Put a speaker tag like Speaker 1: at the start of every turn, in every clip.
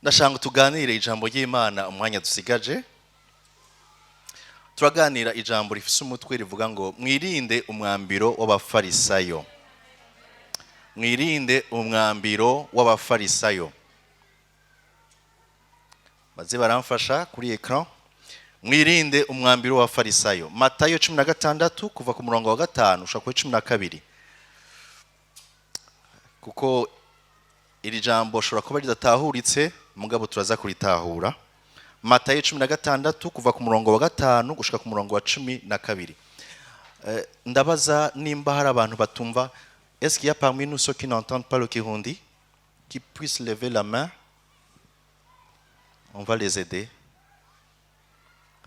Speaker 1: ndashaka tuganire ijambo ry'Imana umwanya dusigaje. Turaganira ijambo rifise umutwe rivuga ngo mwirinde umwambiro w'Abafarisayo. Mwirinde umwambiro w'Abafarisayo. Baze baramfasha kuri ekran. Mwirinde umwambiro w'Abafarisayo. Matayo 16 kuva ku murongo wa 5 ushaka ku 12. Kuko iri jambo shobora kuba ridatahuritse mugabo turaza kuritahura. Matayo 16 kuva ku murongo wa 5 gushika ku murongo wa 12. Ndabaza nimba hari abantu batumva. Est-ce qu'il y a parmi nous ceux qui n'entendent pas le Kirundi qui puissent lever la main? On va les aider.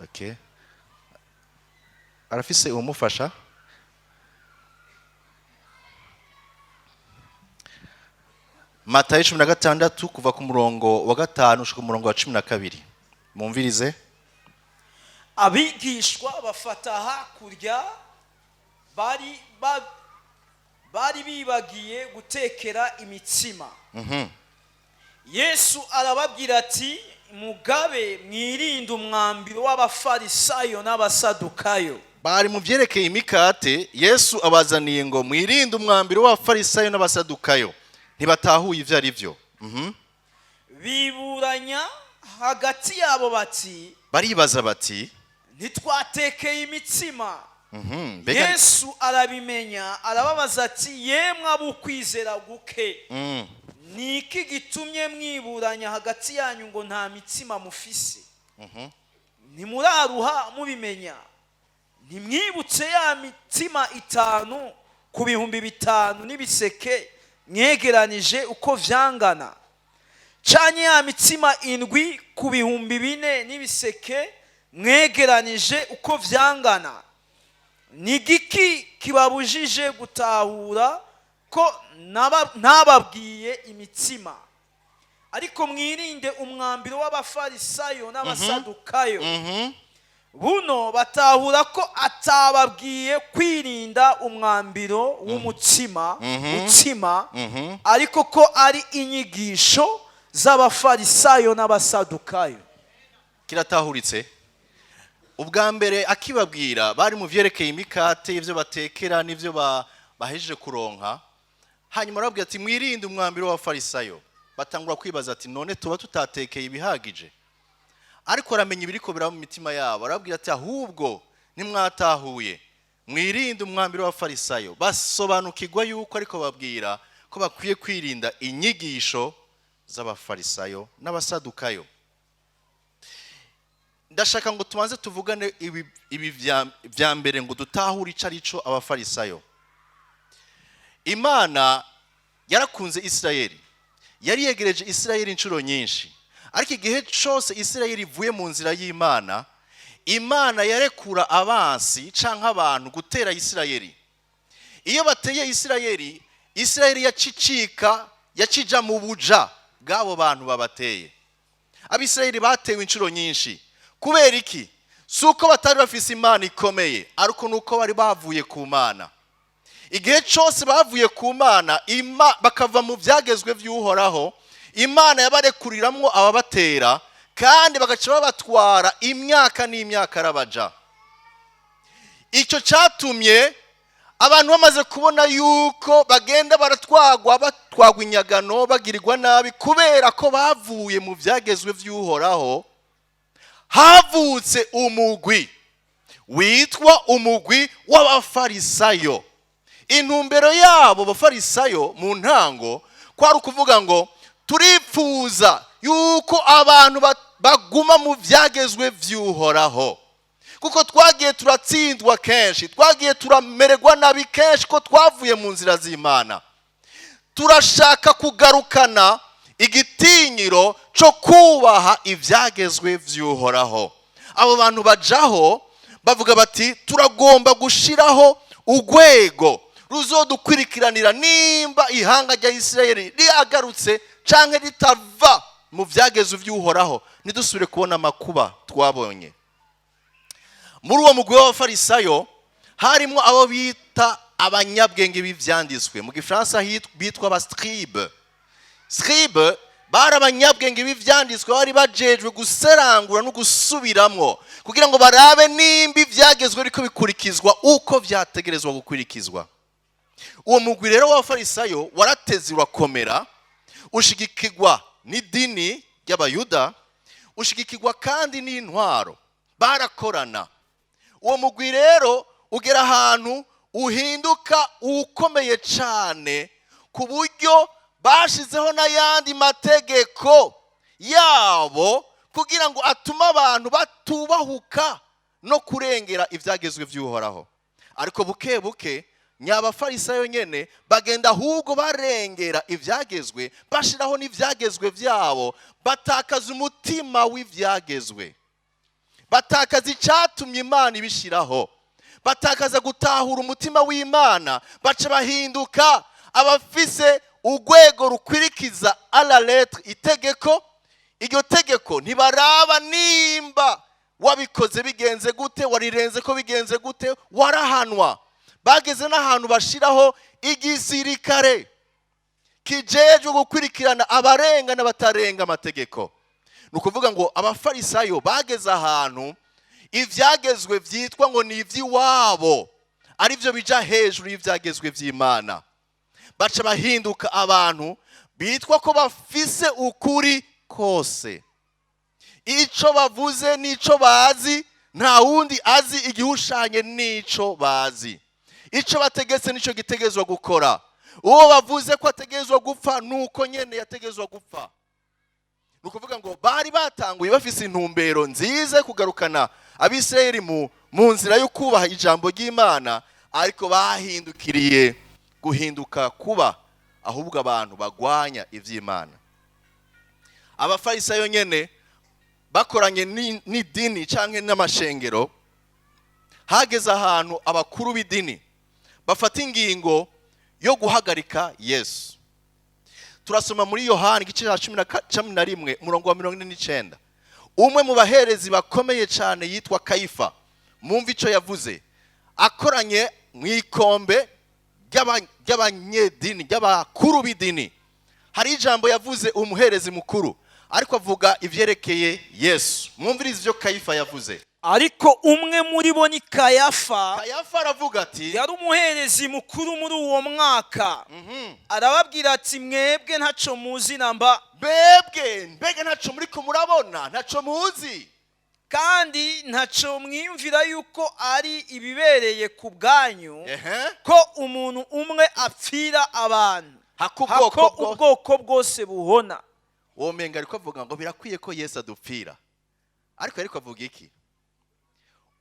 Speaker 1: OK. Arafise umufasha. Matayo 16 kuva ku murongo wa 5 ushika ku murongo wa 12. Mumvirize.
Speaker 2: Abigishwa bafataha kurya bari bibagiye gutekera imitsima. Yesu arababwira ati mugabe mwirinde umwambiro w'Abafarisayo n'Abasadukayo.
Speaker 1: Bari mu vyerekeye imikate, Yesu abazaniye ngo mwirinde umwambiro w'Abafarisayo n'Abasadukayo. Ntibatahuye ivyo ari vyo.
Speaker 2: Biburanya hagati yabo bati,
Speaker 1: baribaza bati
Speaker 2: ntitwatekeye imitsima. Yesu arabimenya arababaza ati yemwe abukwizera guke. Niki gitumye mwiburanya hagati yanyu ngo nta mitsima mufise? Ntimuraruha mubimenya? Ntimwibutse ya mitsima 5 ku bihumbi 5 n'ibiseke mwegeranije uko vyangana? Canye ya mitsima 7 ku bihumbi 4 n'ibiseke mwegeranije uko vyangana? Nigiki kibabujije gutahura ko nababwiye imitsima? Ariko mwirinde umwambiro w'Abafarisayo n'Abasadukayo. Buno batahura ko atababwiye kwirinda umwambiro w'umutsima ariko ko ari inyigisho z'Abafarisayo n'Abasadukayo.
Speaker 1: Kiratahuritse. Ubwa mbere akibabwira bari mu vyerekeye imikate ivyo batekera n'ivyo bahejeje kuronka. Hanyuma arabwira ati mwirinde umwambiro w'Abafarisayo. Batangura kwibaza ati none tuba tutatekeye ibihagije? Ariko aramenye ibiriko biraba mu mitima yabo. Arabwira ati ahubwo nimwatahuye mwirinde umwambiro w'Abafarisayo. Basobanukirwa yuko ariko babwira ko bakwiye kwirinda inyigisho z'Abafarisayo n'Abasadukayo. Ndashaka ngo tubanze tuvugane ibi vya mbere ngo dutahure icarico Abafarisayo. Imana yarakunze Isirayeli. Yari yegereje Isirayeli incuro nyinshi. Ariko igihe cyose Isirayeli ivuye mu nzira y'Imana, Imana yarekura abansi canke abantu gutera Isirayeli. Iyo bateye Isirayeli, Isirayeli yacija mu buja bw'abo bantu babateye. Abisirayeli batewe incuro nyinshi. Kubera iki? Suko batari bafise Imana ikomeye, ariko nuko bari bavuye ku Mana. Igihe cyose bavuye ku Mana, bakava mu vyagezwe vy'Uhoraho, Imana yabarekuriramwo ababatera kandi bagaca babatwara imyaka n'imyaka arabaja. Ico catumye abantu bamaze kubona yuko bagenda batwagwa inyagano bagirirwa nabi kubera ko bavuye mu vyagezwe vy'Uhoraho. Havutse umugwi witwa umugwi w'Abafarisayo. Intumbero yabo Abafarisayo mu ntango kwari ukuvuga ngo turipfuza yuko abantu baguma mu vyagezwe vy'Uhoraho. Kuko twagiye turatsindwa kenshi, twagiye turamererwa nabi kenshi ko twavuye mu nzira z'Imana. Turashaka kugarukana igitinyiro cyo kubaha ivyagezwe vy'Uhoraho. Abo bantu bajaho bavuga bati turagomba gushiraho urwego ruzodukwirikiranira nimba ihanga rya Isirayeli riagarutse canke ritava mu vyagezwe vy'Uhoraho nidusubire kubona makuba twabonye. Muri uwo mugwi w'Abafarisayo harimo abo bita abanyabwenge b'ivyanditswe. Mu Gifaransa bitwa aba scribe. Scribe bari abanyabwenge b'ivyanditswe bari bajejwe guserangura no gusubiramwo kugira ngo barabe nimba ivyagezwe ariko bikurikizwa uko vyategerezwa gukurikizwa. Uwo mugwi rero w'Abafarisayo warateze urakomera, ushigikirwa n'idini ry'Abayuda, ushigikirwa kandi n'intwaro, barakorana. Uwo mugwi rero ugera ahantu uhinduka ukomeye cyane ku buryo bashizeho n'ayandi mategeko yabo kugira ngo atume abantu batubahuka no kurengera ivyagezwe vy'Uhoraho. Ariko buke buke nyabafarisayo nyene bagenda ahubwo barengera ivyagezwe, bashiraho n'ivyagezwe vyabo, batakaza umutima w'ivyagezwe, batakaza icatumye Imana ibishiraho, batakaza gutahura umutima w'Imana, baca bahinduka abafise urwego rukwirikiza à la lettre itegeko. Iryo tegeko ntibaraba nimba wabikoze bigenze gute, warirenze ko bigenze gute, warahanwa. Bageze n'ahantu bashiraho igisirikare kijejwe gukurikirana abarenga n'abatarenga amategeko. Nukuvuga ngo abafarisayo bageze ahantu ivyagezwe vyitwa ngo ni ivy'iwabo, ari byo bija hejuru y'ivyagezwe vy'Imana. Baca bahinduka abantu bitwa ko bafise ukuri kose. Ico bavuze n'ico bazi, nta wundi azi igihushanye n'ico bazi. Ico bategetse nico gitegezwa gukora. Uwo bavuze ko ategezwa gupfa nuko nyene yategezwa gupfa. Nukuvuga ngo bari batanguye bafise intumbero nziza kugarukana Abisirayeli mu nzira yo kubaha ijambo ry'Imana, ariko bahindukiriye guhinduka kuba ahubwo abantu bagwanya ivy'Imana. Abafarisayo nyene bakoranye n'idini canke n'amashengero, hageze ahantu abakuru b'idini bafata ingingo yo guhagarika Yesu. Turasoma muri Yohana igice cya 11 umurongo wa 49. Umwe mu baherezi bakomeye cyane yitwa Kayifa, mumva ico yavuze, akoranye mu ikombe ry'abanyedini, ry'abakuru b'idini. Hari ijambo yavuze umuherezi mukuru, ariko avuga ivyerekeye Yesu. Mwumvirize ivyo Kayifa yavuze.
Speaker 2: Ariko umwe muri bo ni Kayafa.
Speaker 1: Kayafa aravuga ati,
Speaker 2: yari umuherezi mukuru muri uwo mwaka. Arababwira ati, mwebwe ntaco muzi namba.
Speaker 1: Mbege ntaco muriko murabona, ntaco muzi.
Speaker 2: Kandi ntaco mwiyumvira yuko ari ibibereye ku bwanyu, ko umuntu umwe apfira abantu, hako ubwoko bwose buhona.
Speaker 1: Uwo menga ariko avuga ngo birakwiye ko Yesu adupfira. Ariko avuga iki?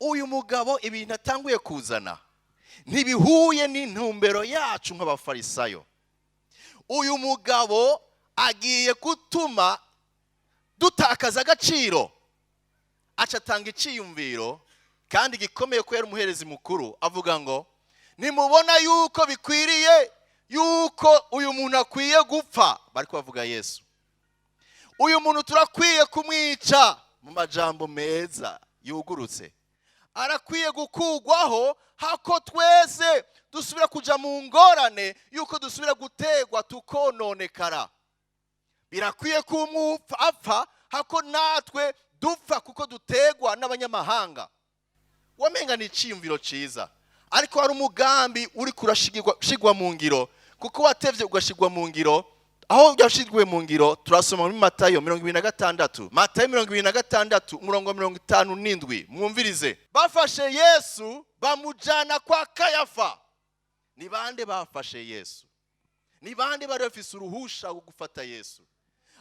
Speaker 1: Uyu mugabo ibintu atanguye kuzana ntibihuye n'intumbero yacu nk'abafarisayo. Uyu mugabo agiye gutuma dutakaza agaciro. Acatanga iciyumviro kandi gikomeye ko yari umuherezi mukuru, avuga ngo nimubona yuko bikwiriye yuko uyu muntu akwiye gupfa, bariko bavuga Yesu. Uyu muntu turakwiye kumwica, mu majambo meza yugurutse. Arakwiye gukugwaho hako twese dusubira kuja mu ngorane yuko dusubira gutegwa tukononekara. Birakwiye kumupfa apfa hako natwe dupfa kuko dutegwa n'abanyamahanga. Wamenga ni iciyumviro ciza, ariko hari umugambi uri kurashigwa mu ngiro, kuko watevye ugashigwa mu ngiro. Aho yashizwe mu ngiro turasoma muri Matayo 26. Matayo 26 umurongo 57. Mwumvirize. Bafashe Yesu bamujana kwa Kayafa. Ni bande bafashe Yesu? Ni bande bari bafise uruhusha rwo gufata Yesu?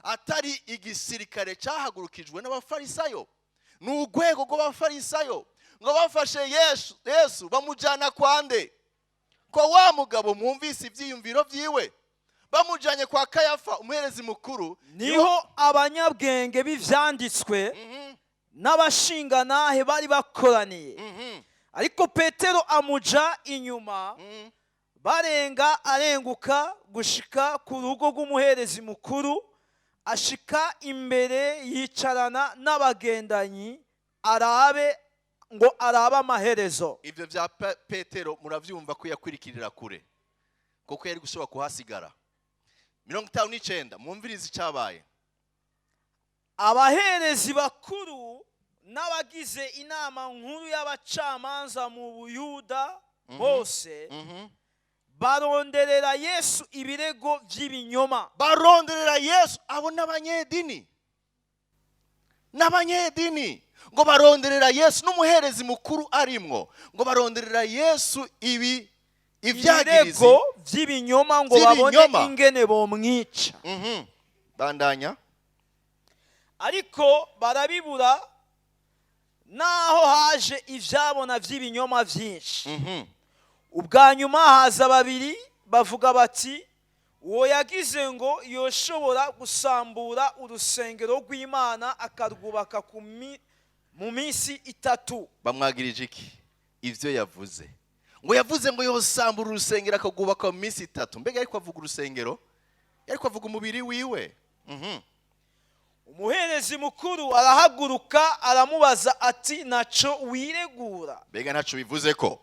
Speaker 1: Atari igisirikare cyahagurukijwe n'abafarisayo. Ni urwego rw'abafarisayo ngo bafashe Yesu bamujana kwande? Ko wa mugabo mwumvise ivyiyumviro vyiwe. Bamujanye kwa Kayafa umuherezi mukuru.
Speaker 2: Niho abanyabwenge b'ivyanditswe n'abashinganahe bari bakoraniye. Ariko Petero amuja inyuma, arenguka gushika ku rugo rw'umuherezi mukuru, ashika imbere yicarana n'abagendanyi arabe amaherezo.
Speaker 1: Ivyo vya Petero muravyumva ko yakwirikirira kure, kuko yari gushobora kuhasigara. 59. Mwumvirize icyabaye.
Speaker 2: abaherezi bakuru n'abagize inama nkuru y'abacamanza mu Buyuda bose baronderera Yesu ibirego by'ibinyoma.
Speaker 1: Baronderera Yesu abo n'abanyedini ngo baronderera Yesu n'umuherezi mukuru arimwo ngo baronderera Yesu ibyagirizi
Speaker 2: ibirego by'ibinyoma ngo babone ingene bomwica.
Speaker 1: Bandanya.
Speaker 2: Ariko barabibura naho haje ivyabona by'ibinyoma byinshi. Ubwa nyuma haza babiri bavuga bati uwo yagize ngo yoshobora gusambura urusengero rw'Imana akarwubaka mu minsi 3.
Speaker 1: Bamwagirije iki? Ivyo yavuze. Ngo yavuze ngo yosambura urusengero akagubaka mu minsi 3. Mbega ariko avuga urusengero? Ariko avuga umubiri wiwe.
Speaker 2: Umuherezi mukuru arahaguruka aramubaza ati naco wiregura?
Speaker 1: Mbega naco bivuze ko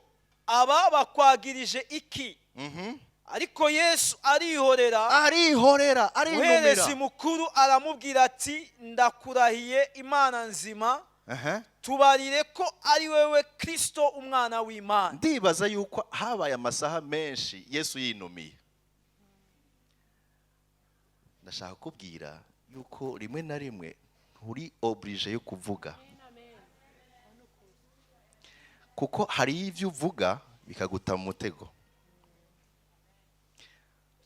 Speaker 2: aba bakwagirije iki? Ariko Yesu arihorera. Umuherezi mukuru aramubwira ati ndakurahiye Imana nzima, tubarire ko ari wewe Kristo umwana w'Imana.
Speaker 1: Ndibaza yuko habaye amasaha menshi Yesu yinumiye. Ndashaka kubwira yuko rimwe na rimwe nturi oblige yo kuvuga, kuko hari ivyo uvuga bikaguta mu mutego.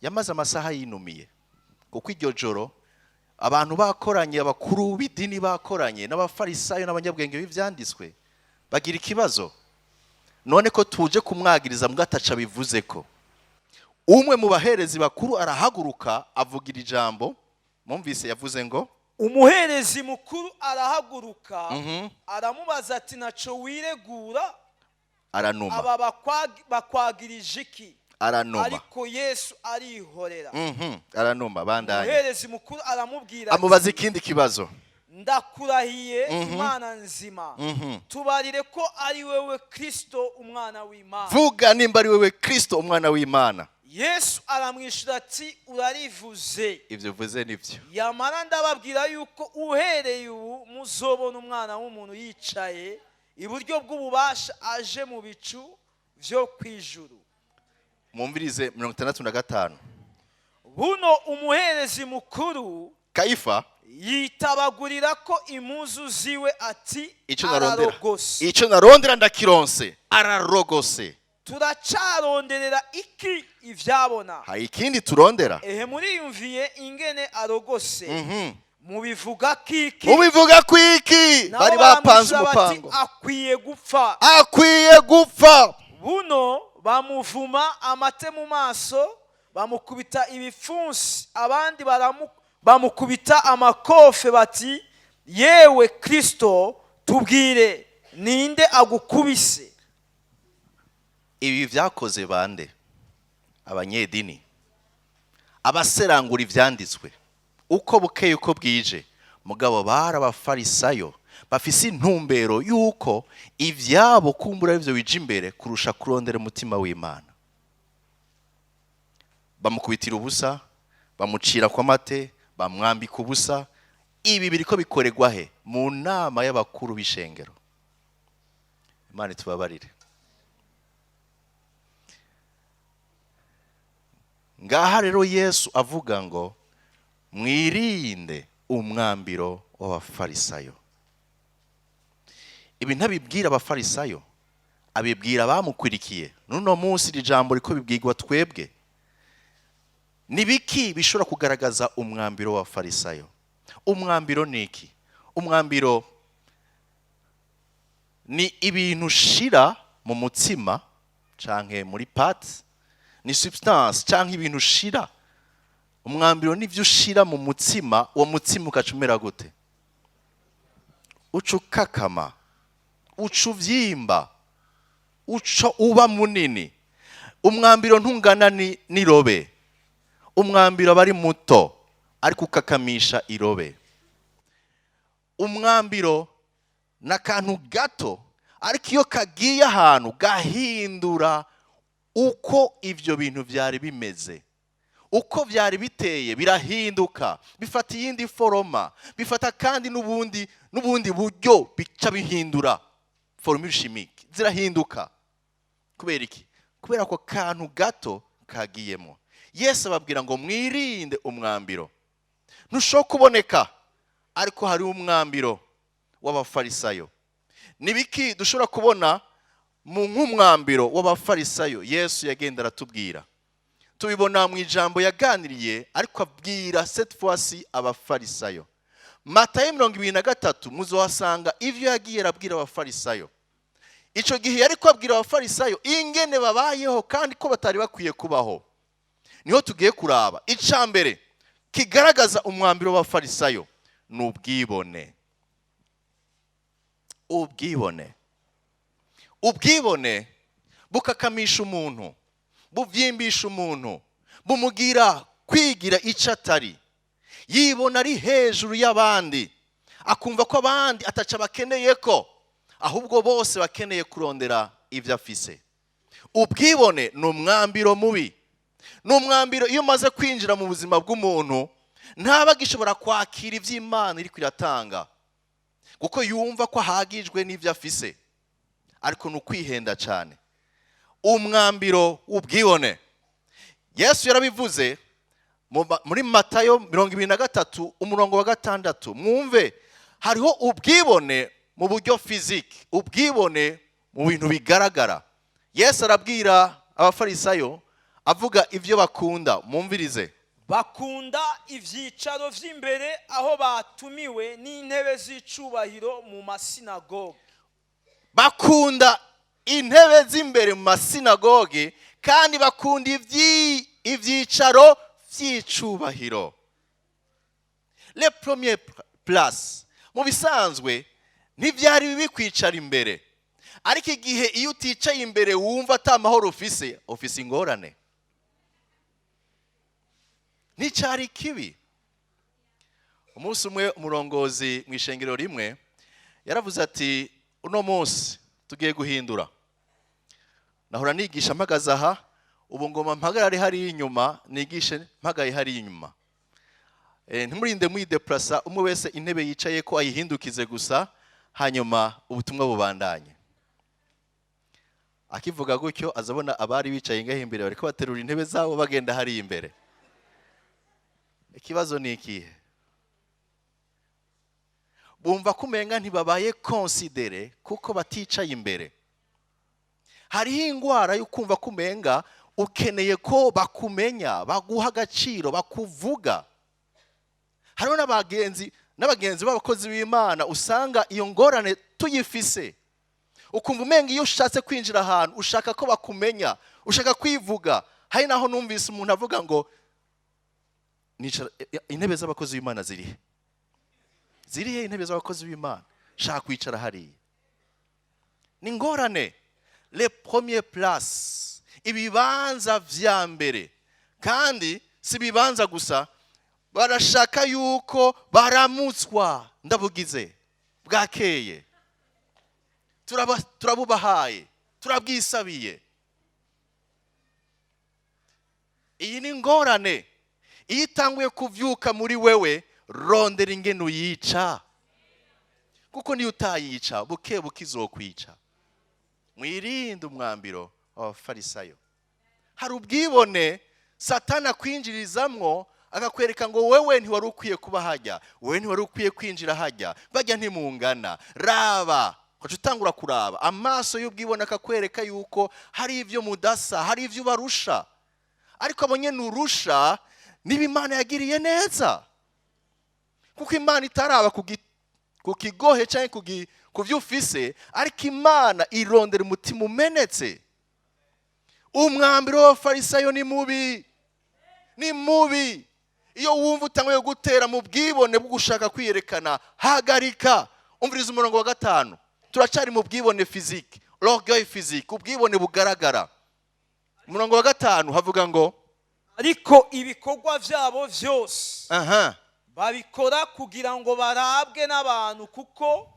Speaker 1: Yamaze amasaha yinumiye kuko iryo joro abantu bakoranye, abakuru b'idini bakoranye n'abafarisayo n'abanyabwenge b'ivyanditswe bagira ikibazo. None ko tuje kumwagiriza mugataca bivuze ko umwe mu baherezi bakuru arahaguruka avugira ijambo. Mumvise yavuze ngo
Speaker 2: umuherezi mukuru arahaguruka aramubaza ati naco wiregura?
Speaker 1: Aranuma.
Speaker 2: Aba bakwagirije iki?
Speaker 1: Aranuma.
Speaker 2: Ariko Yesu arihorera.
Speaker 1: Aranuma. Bandanye.
Speaker 2: Umuherezi mukuru aramubwira
Speaker 1: amubaza ikindi kibazo.
Speaker 2: Ndakurahiye Imana nzima, tubarire ko ari wewe Kristo umwana w'Imana.
Speaker 1: Vuga nimba ari wewe Kristo umwana w'Imana.
Speaker 2: Yesu aramwishura ati urarivuze.
Speaker 1: Ivyo vuze nivyo.
Speaker 2: Yamara ndababwira yuko uhereye ubu muzobona umwana w'umuntu yicaye iburyo bw'ububasha aje mu bicu vyo kwijuru.
Speaker 1: Mumvirize 65.
Speaker 2: Buno umuherezi mukuru
Speaker 1: Kayifa
Speaker 2: yitabagurira ko impuzu ziwe ati
Speaker 1: ico narondera ndakironse. Ararogose.
Speaker 2: Turacaronderera iki ivyabona?
Speaker 1: Hari ikindi turondera?
Speaker 2: Muriyumviye ingene arogose. Mubivuga kiki?
Speaker 1: Bari bapanze umupango.
Speaker 2: Akwiye gupfa. Buno bamuvuma amate mu maso, bamukubita ibipfunsi, abandi bamukubita amakofe bati yewe Kristo tubwire ninde agukubise?
Speaker 1: Ibi vyakoze bande? Abanyedini, abaserangura ivyanditswe uko bukeye uko bwije. Mugabo bara abafarisayo bafise intumbero yuko ivyabo kumbura ivyo bije imbere kurusha kurondera umutima w'Imana. Bamukubitira ubusa, bamucira kwa mate, bamwambika ubusa. Ibi biriko bikoregwa he? Mu nama y'abakuru b'ishengero. Imana tubabarire. Ngaha rero Yesu avuga ngo mwirinde umwambiro w'abafarisayo. Ibi ntabibwira abafarisayo, abibwira abamukurikiye. Nuno munsi iri jambo riko bibwirwa twebwe. Nibiki bishobora kugaragaza umwambiro w'abafarisayo? Umwambiro niki? Umwambiro ni ibintu shira mu mutsima canke muri pate, ni substance canke ibintu shira. Umwambiro nivyo ushira mu mutsima, uwo mutsima ukacumera gute? Ucukakama, ucuvyimba, uba munini. Umwambiro ntungana nirobe. Umwambiro bari muto ariko ukakamisha irobe. Umwambiro nakantu gato ariko iyo kagiye ahantu gahindura uko ivyo bintu vyari bimeze. uko byari biteye birahinduka, bifata iyindi foroma, bifata kandi n'ubundi buryo bica bihindura formule chimique, zirahinduka. Kubera iki? Kubera ko kantu gato kagiyemo. Yesu ababwira ngo mwirinde umwambiro. Ntushobora kuboneka, ariko hari umwambiro w'Abafarisayo. Nibiki dushobora kubona mu nk'umwambiro w'Abafarisayo Yesu yagenda aratubwira? Tubibona mu ijambo yaganiriye, ariko abwira cette fois-ci Abafarisayo. Matayo 23 muzohasanga ivyo yagiye arabwira Abafarisayo. Ico gihe yari kwabwira Abafarisayo ingene babayeho kandi ko batari bakwiye kubaho. Niho tugiye kuraba icambere kigaragaza umwambiro w'Abafarisayo n'ubwibone. Ubwibone bukakamisha umuntu, buvyimbisha umuntu, bumugira kwigira ico atari. Yibona ari hejuru y'abandi, akumva ko abandi ataca bakeneye ko, ahubwo bose bakeneye kurondera ivyo afise. Ubwibone n'umwambiro mubi. N'umwambiro iyo umaze kwinjira mu buzima bw'umuntu, ntaba gishobora kwakira ivy'Imana iri kwiratanga, kuko yumva ko ahagijwe n'ivyo afise, ariko n'ukwihenda cyane. Umwambiro w'ubwibone Yesu yarabivuze muri Matayo 23 umurongo wa 6. Mwumve, hariho ubwibone mu buryo physique, ubwibone mu bintu bigaragara. Yesu arabwira Abafarisayo avuga ivyo bakunda. Mumvirize.
Speaker 2: Bakunda ivyicaro vy'imbere aho batumiwe n'intebe z'icubahiro mu masinagoge.
Speaker 1: Bakunda intebe z'imbere mu masinagoge, kandi bakunda ivyicaro vy'icubahiro. Le premier place. Mu bisanzwe ntivyari bibi kwicara imbere, ariko igihe iyo uticaye imbere wumva atamahoro ufise ingorane. Nicari kibi. Umunsi umwe umurongozi mu ishengero rimwe yaravuze ati, uno munsi tugiye guhindura. Nahora nigisha mpagaze aha, ubu ngoma mpagarare hari inyuma, nigishe mpagaye hari inyuma. Ntimurinde mwideplasa, umwe wese intebe yicaye ko ayihindukize gusa, hanyuma ubutumwa bubandanye. Akivuga gutyo azabona abari bicaye ngaho imbere bariko baterura intebe zabo bagenda hari imbere. Ikibazo ni ikihe? Bumva kumenga ntibabaye considere kuko baticaye imbere. Hariho ingwara yo kumva kumenga ukeneye ko bakumenya, baguha agaciro, bakuvuga. Hariho n'abagenzi b'abakozi b'Imana usanga iyo ngorane tuyifise. Ukumva umenga iyo ushatse kwinjira ahantu ushaka ko bakumenya, ushaka kwivuga. Hari naho numvise umuntu avuga ngo intebe z'abakozi b'Imana zirihe? Zirihe intebe z'abakozi b'Imana? Shaka kwicara hariya. Ni ngorane. Le premier place, ibibanza vya mbere. Kandi si bibanza gusa, barashaka yuko baramutswa, ndabugize bwakeye, turabubahaye, turabwisabiye. Iyi ni ngorane. Iyo itanguye kuvyuka muri wewe, rondera ingene uyica, kuko niyo utayica buke izokwica. Mwirinde umwambiro w'Abafarisayo. Hari ubwibone Satana kwinjirizamwo, akakwereka ngo wewe ntiwari ukwiye kuba hajya, wewe ntiwari ukwiye kwinjira hajya, bajya ntimungana. Raba, ko utangura kuraba, amaso y'ubwibone akakwereka yuko hari ivyo mudasa, hari ivyo barusha. Ariko abonye nurusha niba Imana yagiriye neza, kuko Imana itaraba ku kigohe cyangwa ku vyo ufise, ariko Imana irondera umutima umenetse. Umwambiro w'Abafarisayo ni mubi, ni mubi. Iyo wumva utanguye gutera mu bwibone bwo gushaka kwiyerekana, hagarika. Umviriza umurongo wa 5. Turacari mu bwibone physique, l'orgueil physique, ubwibone bugaragara. Umurongo wa 5 havuga ngo,
Speaker 2: ariko ibikorwa vyabo vyose babikora kugira ngo barabwe n'abantu, kuko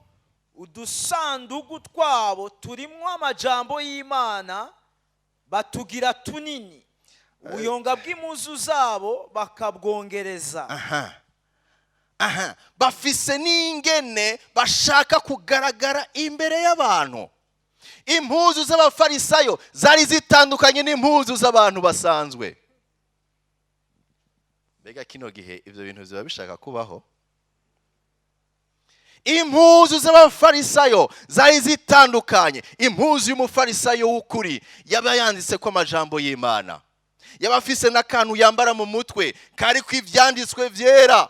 Speaker 2: udusandugu twabo turimwo amajambo y'Imana batugira tunini. ubuyonga bw'impuzu zabo bakabwongereza.
Speaker 1: Bafise n'ingene bashaka kugaragara imbere y'abantu. Impuzu z'abafarisayo zari zitandukanye n'impuzu z'abantu basanzwe. Mbega kino gihe ivyo bintu biba bishaka kubaho? Impuzu z'abafarisayo zari zitandukanye. Impuzu y'umufarisayo w'ukuri yaba yanditse ko amajambo y'Imana, yaba afise n'akantu yambara mu mutwe kari ku ivyanditswe vyera,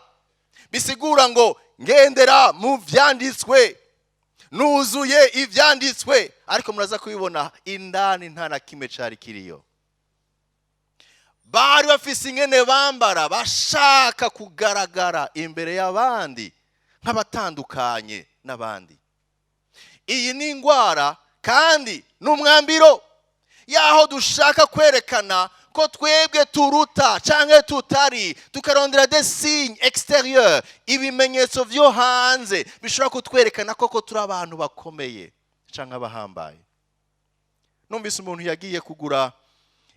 Speaker 1: bisigura ngo ngendera mu vyanditswe, nuzuye ivyanditswe. Ariko muraza kubibona indani nta na kimwe cari kiriyo. Bari bafise ingene bambara bashaka kugaragara imbere y'abandi nk'abatandukanye n'abandi. Iyi ni ingwara kandi n'umwambiro yaho dushaka kwerekana ko twebwe turuta canke tutari, tukarondera des signes extérieurs, ibimenyetso vyo hanze bishobora kutwerekana koko turi abantu bakomeye canke abahambaye. Numvise umuntu yagiye kugura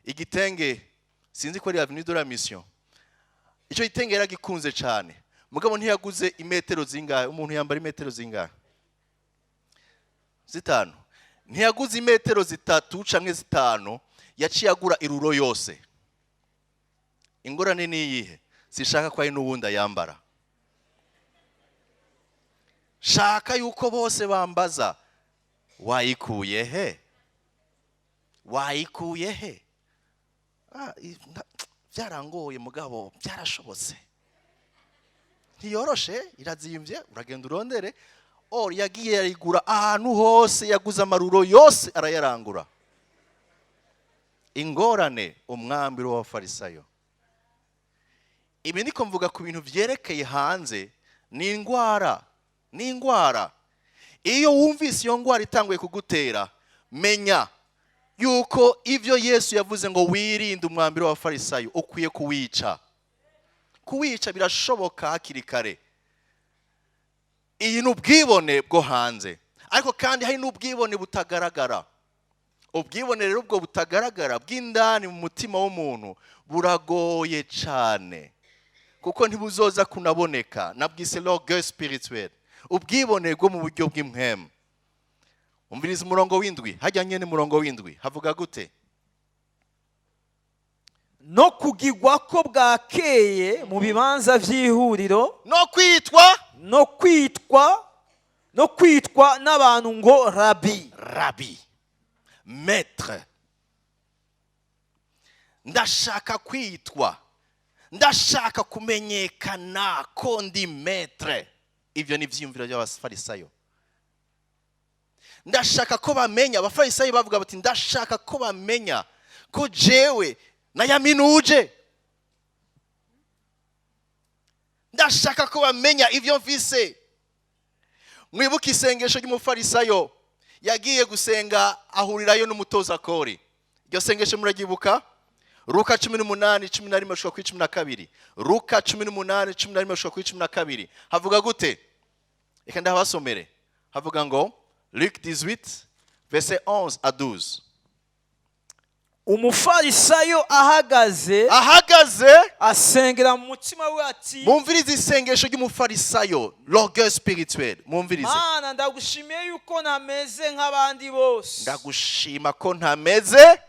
Speaker 1: igitenge, sinzi ko ari Avenue de la Mission. Ico gitenge yaragikunze cane, mugabo ntiyaguze imetero zingahe. Umuntu yambara imetero zingahe? 5. Ntiyaguze imetero 3 canke 5, yaciye agura iruro yose. Ingorane ni iyihe? Sishaka ko ari n'uwundi yambara. Shaka yuko bose bambaza. Wayikuye he? Wayikuye he? Byarangoye mugabo byarashobotse. Ntiyoroshe, irazimvye, uragenda urondere. Yagiye yarigura ahantu hose, yaguze amaruro yose arayarangura. Ingorane umwambiro w'Abafarisayo. Ibi niko mvuga ku bintu vyerekeye hanze, ni ingwara, ni ingwara. Iyo wumvise iyo ngwara itanguye kugutera, menya yuko ivyo Yesu yavuze ngo wirinde umwambiro w'Abafarisayo ukwiye kuwica. Kuwica birashoboka hakiri kare. Iyi n'ubwibone bwo hanze, ariko kandi hari n'ubwibone butagaragara. Ubwibone rero ubwo butagaragara bw'indani mu mutima w'umuntu buragoye cyane, kuko ntibuzoza kunaboneka. Nabwise l'orgueil spirituel, ubwibone bwo mu buryo bw'impwemu. Umviriza umurongo w'indwi, hajyanye n'umurongo w'indwi havuga gute?
Speaker 2: No kugigwa ko bwakeye mu bibanza vy'ihuriro, no kwitwa n'abantu ngo rabi, maître. Ndashaka kwitwa, ndashaka kumenyekana ko ndi maître. Ivyo ni vyiyumviro by'Abafarisayo. Ndashaka ko bamenya, Abafarisayo bavuga bati ndashaka ko bamenya ko jewe nayaminuje. Ndashaka ko bamenya ivyo mfise. Mwibuka isengesho ry'umufarisayo yagiye gusenga ahurirayo n'umutoza kori. Iryo sengesho muragibuka? Luka 18:11-12. Luka 18:11-12. Havuga gute? Reka ndabasomere. Havuga ngo Luc 18:11-12. Umufarisayo ahagaze asengera mu mutima we ati,
Speaker 1: mumvirize isengesho ry'umufarisayo, l'orgueil spirituel. Mumvirize.
Speaker 2: Mana, ndagushimiye yuko ntameze nk'abandi bose.
Speaker 1: Ndagushima ko ntameze.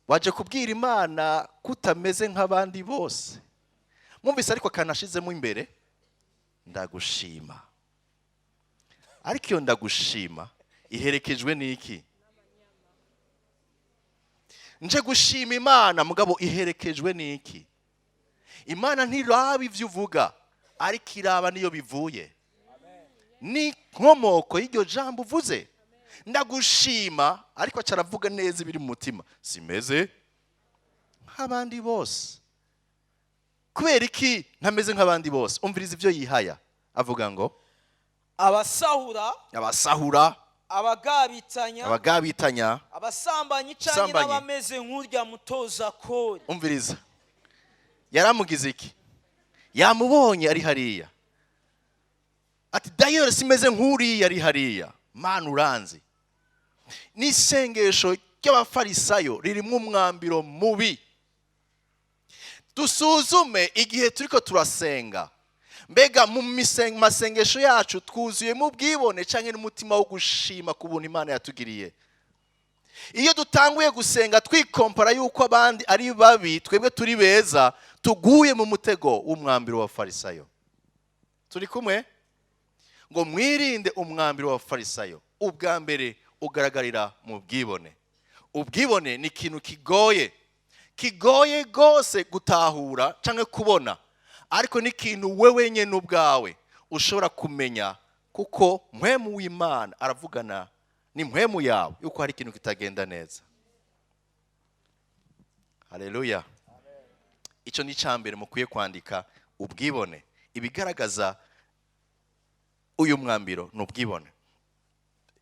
Speaker 1: Waje kubwira Imana kutameze nk'abandi bose. Mumvise ariko kanashizemo imbere, ndagushima. Ariko iyo ndagushima iherekejwe n'iki? Nje gushima Imana mugabo iherekejwe n'iki? Imana ntiraba ivyo uvuga, ariko iraba niyo bivuye. Ni nkomoko y'iryo jambo uvuze. Ndagushima ariko acaravuga neza ibiri mu mutima. Simeze nk'abandi bose. Kubera iki ntameze nk'abandi bose? Umviriza ivyo yihaya. Avuga ngo abasahura, abagabitanya,
Speaker 2: abasambanyi canke n'abameze nk'urya mutoza kori.
Speaker 1: Umviriza. Yaramugize iki? Yamubonye ari hariya. Ati d'ailleurs simeze nk'uriya ari hariya. Mana uranzi. N'isengesho ry'abafarisayo ririmo umwambiro mubi. Dusuzume igihe turiko turasenga, mbega mu masengesho yacu twuzuyemo ubwibone canke n'umutima wo gushima ku buntu Imana yatugiriye? Iyo dutanguye gusenga twikompara yuko abandi ari babi, twebwe turi beza, tuguye mu mutego w'umwambiro wa farisayo. Turi kumwe? Ngo mwirinde umwambiro wa farisayo. Ubwa mbere ugaragarira mu bwibone. Ubwibone ni ikintu kigoye gose gutahura canke kubona, ariko ni ikintu wewe nyene ubwawe ushobora kumenya, kuko mpwemu w'Imana aravugana ni mpwemu yawe yuko hari ikintu kitagenda neza. Haleluya. Ico ni cambere mukwiye kwandika, ubwibone. Ibigaragaza uyu mwambiro no bwibone.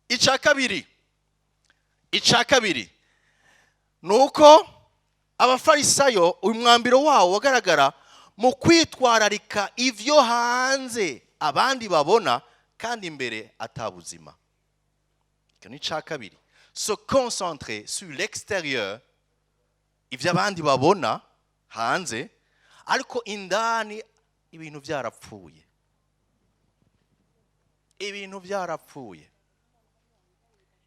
Speaker 1: Ica kabiri nuko abafarisayo umwambiro wawo wagaragara mu kwitwararika ivyo hanze abandi babona kandi imbere atabuzima. Icyo ni ca kabiri. Se concentrer sur l'extérieur, ivyo abandi babona hanze, ariko indani ibintu byarapfuye.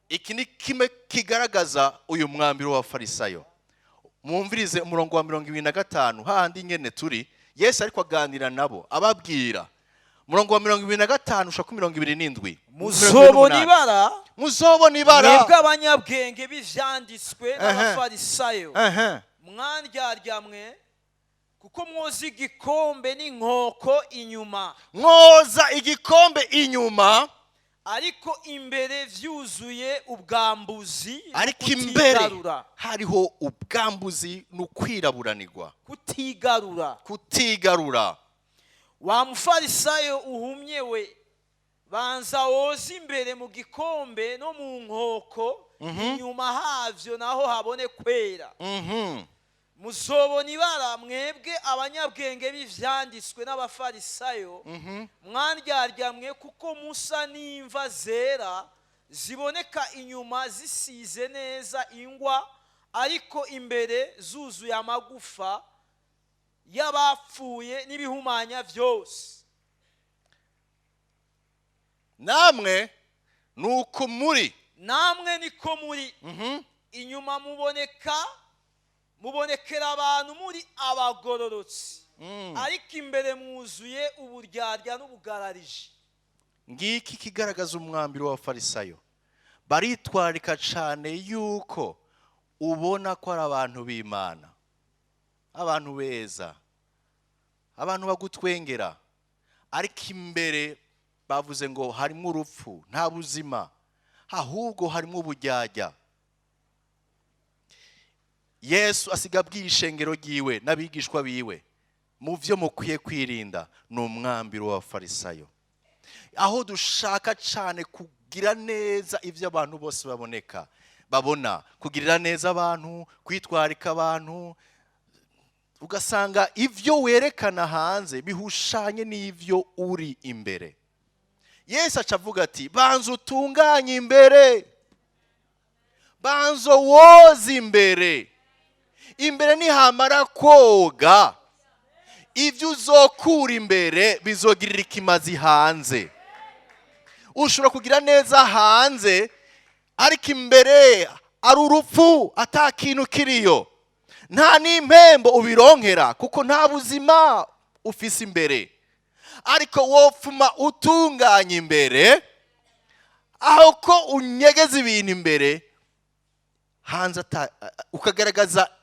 Speaker 1: Iki ni kimwe kigaragaza uyu mwambiro wa farisayo. Mwumvirize umurongo wa 25 hahandi nyene turi, Yesu ariko aganira nabo ababwira. Umurongo wa 25 ushaka 27. Muzobona ibara
Speaker 2: mwebwe abanyabwenge b'ivyanditswe n'abafarisayo, mwandyarya kuko mwoza igikombe n'inkoko inyuma.
Speaker 1: Mwoza igikombe inyuma,
Speaker 2: ariko imbere vyuzuye ubwambuzi,
Speaker 1: ariko imbere hariho ubwambuzi n'ukwiraburanirwa, kutigarura. Wa mufarisayo uhumye we, banza woza imbere mu gikombe no mu nkoko, inyuma havyo naho habone kwera. Muzobona ibara mwebwe abanyabwenge b'ivyanditswe n'abafarisayo, mwandyarya kuko musa n'imva zera ziboneka inyuma zisize neza ingwa, ariko imbere zuzuye amagufa y'abapfuye n'ibihumanya vyose. Namwe niko muri, inyuma mubonekera abantu muri abagororotsi, ariko imbere mwuzuye uburyarya n'ubugarariji. Ngiki kigaragaza umwambiro wa farisayo. Baritwarika cane yuko ubona ko ari abantu b'Imana, abantu beza, abantu bagutwengera, ariko imbere bavuze ngo harimo urupfu, nta buzima, ahubwo harimo uburyarya. Yesu asiga bw'ishengero ryiwe n'abigishwa biwe, mu vyo mukwiye kwirinda no mwambiro wa farisayo. Aho dushaka cane kugira neza ivyo abantu bose babona, kugirira neza abantu, kwitwarika abantu, ugasanga ivyo werekana hanze bihushanye n'ivyo uri imbere. Yesu acavuga ati, banzo utunganye imbere, banzo woza imbere nihamara koga, ivyo uzokura imbere bizogirira ikimazi hanze. Ushobora kugira neza hanze, ariko imbere ari urupfu, ata kintu kiriyo, nta n'impembo ubironkera, kuko nta buzima ufise imbere. Ariko wopfuma utunganya imbere, aho ko unyegeza ibintu imbere hanze,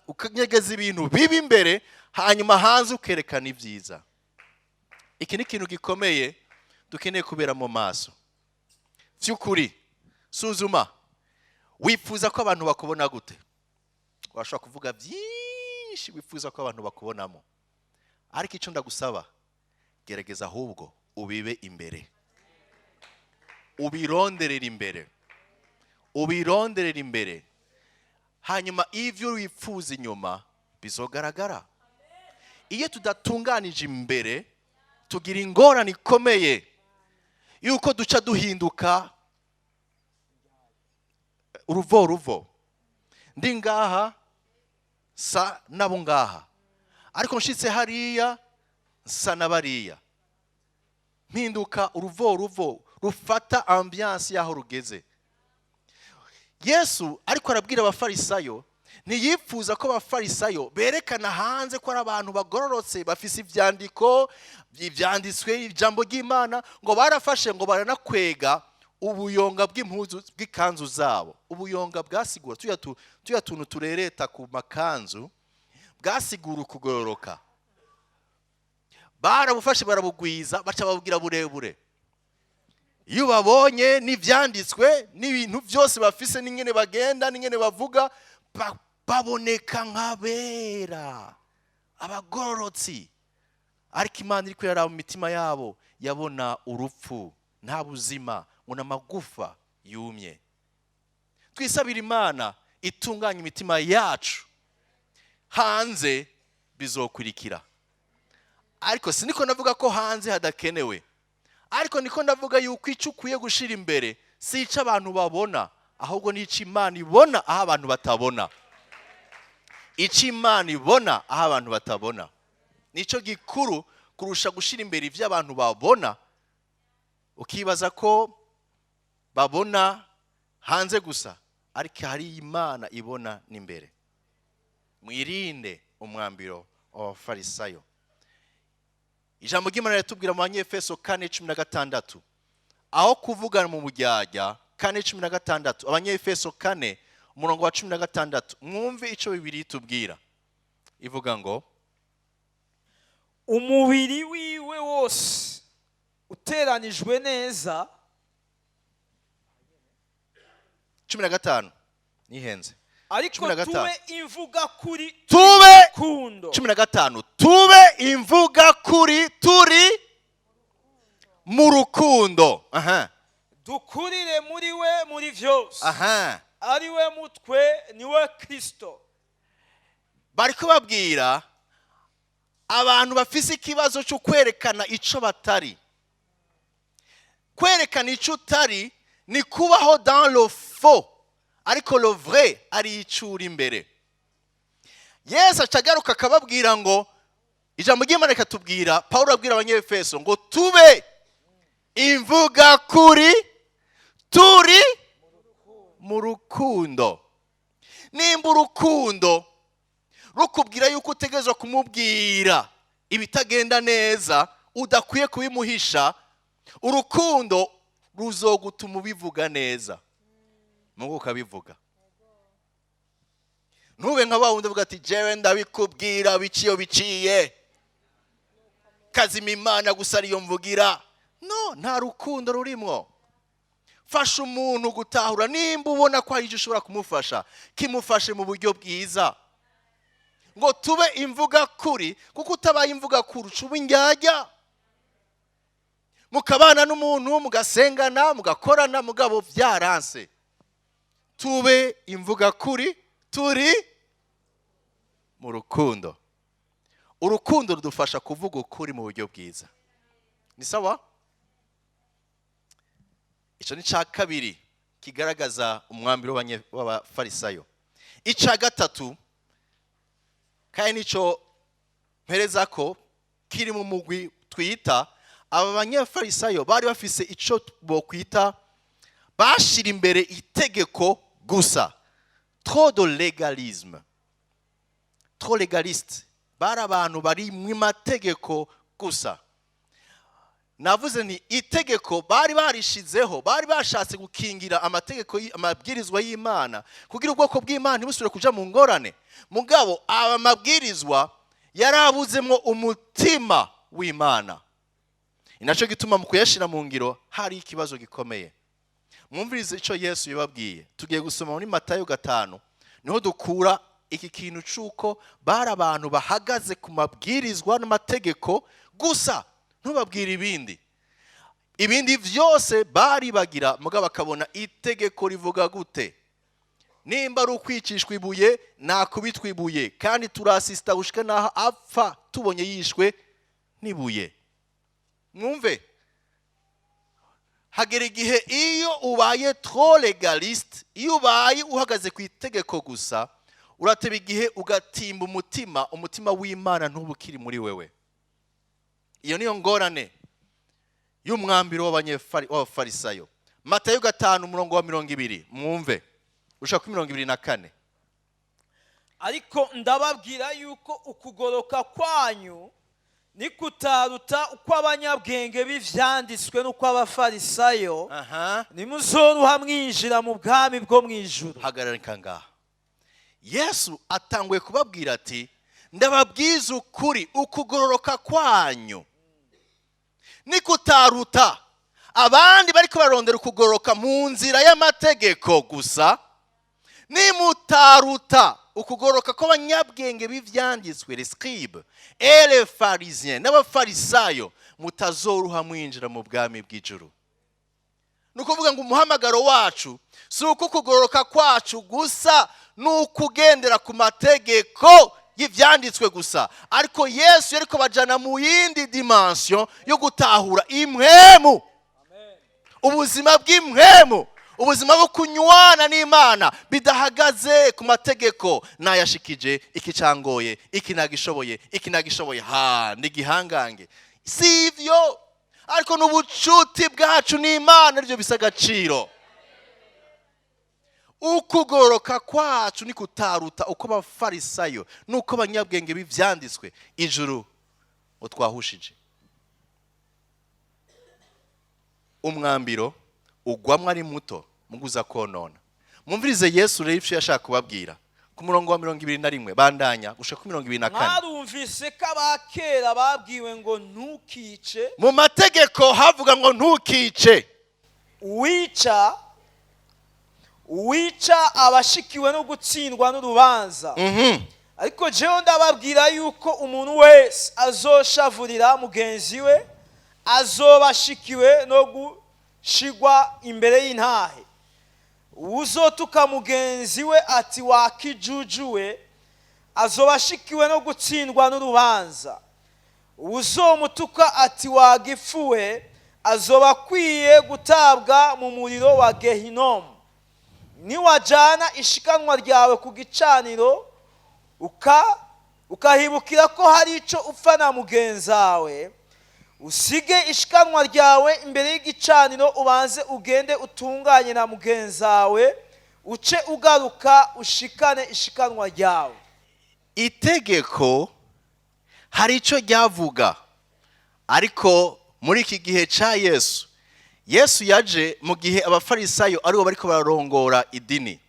Speaker 1: ukanyegeza ibintu bibi imbere, hanyuma hanze ukerekana ibyiza. Iki ni ikintu gikomeye dukeneye kubera mu maso. Vy'ukuri suzuma, wifuza ko abantu bakubona gute? Washobora kuvuga byinshi wifuza ko abantu bakubonamo, ariko icyo ndagusaba, gerageza ahubwo ubibe imbere, ubironderera imbere, hanyuma ivyo wifuza inyuma bizogaragara. Iyo tudatunganije imbere, tugira ingorane ikomeye yuko duca duhinduka uruvo. ndi ngaha sa nabo ngaha, ariko nshitse hariya nsa n'abariya. Mpinduka uruvo rufata ambiance yaho rugeze. Yesu ariko arabwira abafarisayo, ntiyipfuza ko abafarisayo berekana hanze ko ari abantu bagororotse bafise ivyandiko byanditswe ijambo ry'Imana, ngo barafashe ngo baranakwega ubuyonga bw'impuzu bw'ikanzu zabo. Ubuyonga bwasigura tuya tuntu turereta ku makanzu bwasigura ukugororoka. Barabufashe barabugwiza baca babwira burebure. Iyo babonye n'ivyanditswe n'ibintu byose bafise n'ingene bagenda n'ingene bavuga, baboneka nk'abera, abagororotsi. Ariko Imana iri kwirara mu mitima yabo, yabona urupfu, nta buzima, ngo n'amagufa yumye. Twisabira Imana itunganya imitima yacu, hanze bizokurikira. Ariko siniko navuga ko hanze hadakenewe, ariko niko ndavuga yuko icyo ukwiye gushira imbere si icyo abantu babona, ahubwo ni icyo Imana ibona aho abantu batabona. Icyo Imana ibona aho abantu batabona nicyo gikuru kurusha gushira imbere ibyo abantu babona. Ukibaza ko babona hanze gusa, ariko hari Imana ibona n'imbere. Mwirinde umwambiro w'Abafarisayo. Ijambo ry'Imana riratubwira mu Banyefeso 4:16, aho kuvugana mu buryarya. 4:16, Abanyefeso 4:16. Mwumve icyo Bibiliya itubwira. Ivuga ngo
Speaker 2: umubiri wiwe wose uteranijwe neza.
Speaker 1: 15 nihenze,
Speaker 2: ariko tube imvuga kuri
Speaker 1: rukundo. 15, tube imvuga kuri turi mu rukundo.
Speaker 2: dukurire muri we muri vyose. ari we mutwe, ni we Kristo.
Speaker 1: Bari kubabwira abantu bafise ikibazo cyo kwerekana ico batari. Kwerekana ico utari ni kubaho dans le faux, ariko le vrai ari icuri imbere. Yesu acagaruka akababwira ngo, ijambo ry'Imana rikatubwira, Paulo abwira Abanyefeso ngo tube imvuga kuri turi mu rukundo. Nimba urukundo rukubwira yuko utegerezwa kumubwira ibitagenda neza, udakwiye kubimuhisha, urukundo ruzogutuma ubivuga neza, Mungu ukabivuga. Ntube nka bawundi uvuga ati jewe ndabikubwira biciye kazima Imana gusa ariyo mvugira. No, nta rukundo rurimwo. Fasha umuntu gutahura, nimba ubona ko hari icyo ushobora kumufasha, kimufashe mu buryo bwiza. Ngo tube imvuga kuri, kuko utabaye imvuga kuri ucuba indyarya. Mukabana n'umuntu, mugasengana, mugakorana, mugabo byaranse. Tube imvuga kuri turi mu rukundo. Urukundo rudufasha kuvuga ukuri mu buryo bwiza. Ni sawa? Ico ni ca kabiri kigaragaza umwambiro w'Abafarisayo. Ica gatatu kandi nico mpereza ko kiri mu mugwi twita aba Banyefarisayo bari bafise ico bo kwita bashira imbere itegeko gusa. Trop de légalisme. Trop légaliste. Bari abantu bari mu mategeko gusa. Navuze ni itegeko bari barishizeho, bari bashatse gukingira amategeko amabwirizwa y'Imana kugira ubwoko bw'Imana ntibusubire kuja mu ngorane. Mugabo aba mabwirizwa yarabuzemwo umutima w'Imana. Inaco gituma mu kuyashira mu ngiro hari ikibazo gikomeye. Mwumvirize ico Yesu yababwiye. Tugiye gusoma muri Matayo 5, niho dukura iki kintu cuko bari abantu bahagaze ku mabwirizwa n'amategeko gusa, ntubabwira ibindi vyose bari bagira, mugabo bakabona itegeko rivuga gute. Nimba ari ukwicishwa ibuye, nakubitwa ibuye, kandi turasista gushika naho apfa tubonye yishwe n'ibuye. Mwumve, hagera igihe iyo ubaye trop legaliste, iyo ubaye uhagaze ku itegeko gusa, urateba igihe ugatimba umutima w'Imana ntubukiri muri wewe. Iyo niyo ngorane y'umwambiro w'Abafarisayo. Matayo 5:20, mwumve ushaka 24.
Speaker 2: ariko ndababwira yuko ukugoroka kwanyu ni kutaruta uko abanyabwenge b'ivyanditswe n'uko Abafarisayo, nimuzoruha mwinjira mu bwami bwo mwijuru.
Speaker 1: Hagararika ngaha. Yesu atanguye kubabwira ati, ndababwiza ukuri, ukugororoka kwanyu ni kutaruta abandi bariko barondera ukugororoka mu nzira y'amategeko gusa, ni mutaruta ukugoroka kw'abanyabwenge b'ivyanditswe, les scribes et les pharisiens, n'Abafarisayo, mutazoruha mwinjira mu bwami bw'ijuru. Nukuvuga ngo umuhamagaro wacu si uko kugororoka kwacu gusa n'ukugendera ku mategeko y'ivyanditswe gusa, ariko Yesu yariko bajana mu yindi dimension yo gutahura impwemu, ubuzima bw'impwemu, ubuzima bwo kunywana n'Imana bidahagaze ku mategeko. Nayashikije, iki cangoye, iki nagishoboye, iki nagishoboye, ni gihangange. Sivyo, ariko n'ubucuti bwacu n'Imana ryo bisa agaciro. Ukugoroka kwacu ni kutaruta uko Abafarisayo nuko abanyabwenge b'ivyanditswe ijuru utwahushije. Umwambiro ugwamwe ari muto muguza konona. Mumvirize Yesu rero ivyo yashaka kubabwira ku murongo wa 21 bandanya gushaka 24.
Speaker 2: Mwarumvise ko abakera babwiwe ngo ntukice,
Speaker 1: mu mategeko havuga ngo ntukice, uwica abashikiwe no gutsindwa n'urubanza. Ariko jewe ndababwira yuko umuntu wese azoshavurira mugenzi we azobashikiwe no gushigwa imbere y'intahe. Uzotuka mugenzi we ati wakijujuwe azobashikiwe no gutsindwa n'urubanza. Uzomutuka ati wagifuwe azoba akwiye gutabwa mu muriro wa Gehinomu. Niwajana ishikanwa ryawe ku gicaniro ukahibukira ko hari ico upfa na mugenzawe, usige ishikanwa ryawe imbere y'igicaniro, ubanze ugende utunganye na mugenzawe, uce ugaruka ushikane ishikanwa ryawe. Itegeko hari ico ryavuga, ariko muri iki gihe ca Yesu yaje mu gihe Abafarisayo aribo bariko bararongora idini.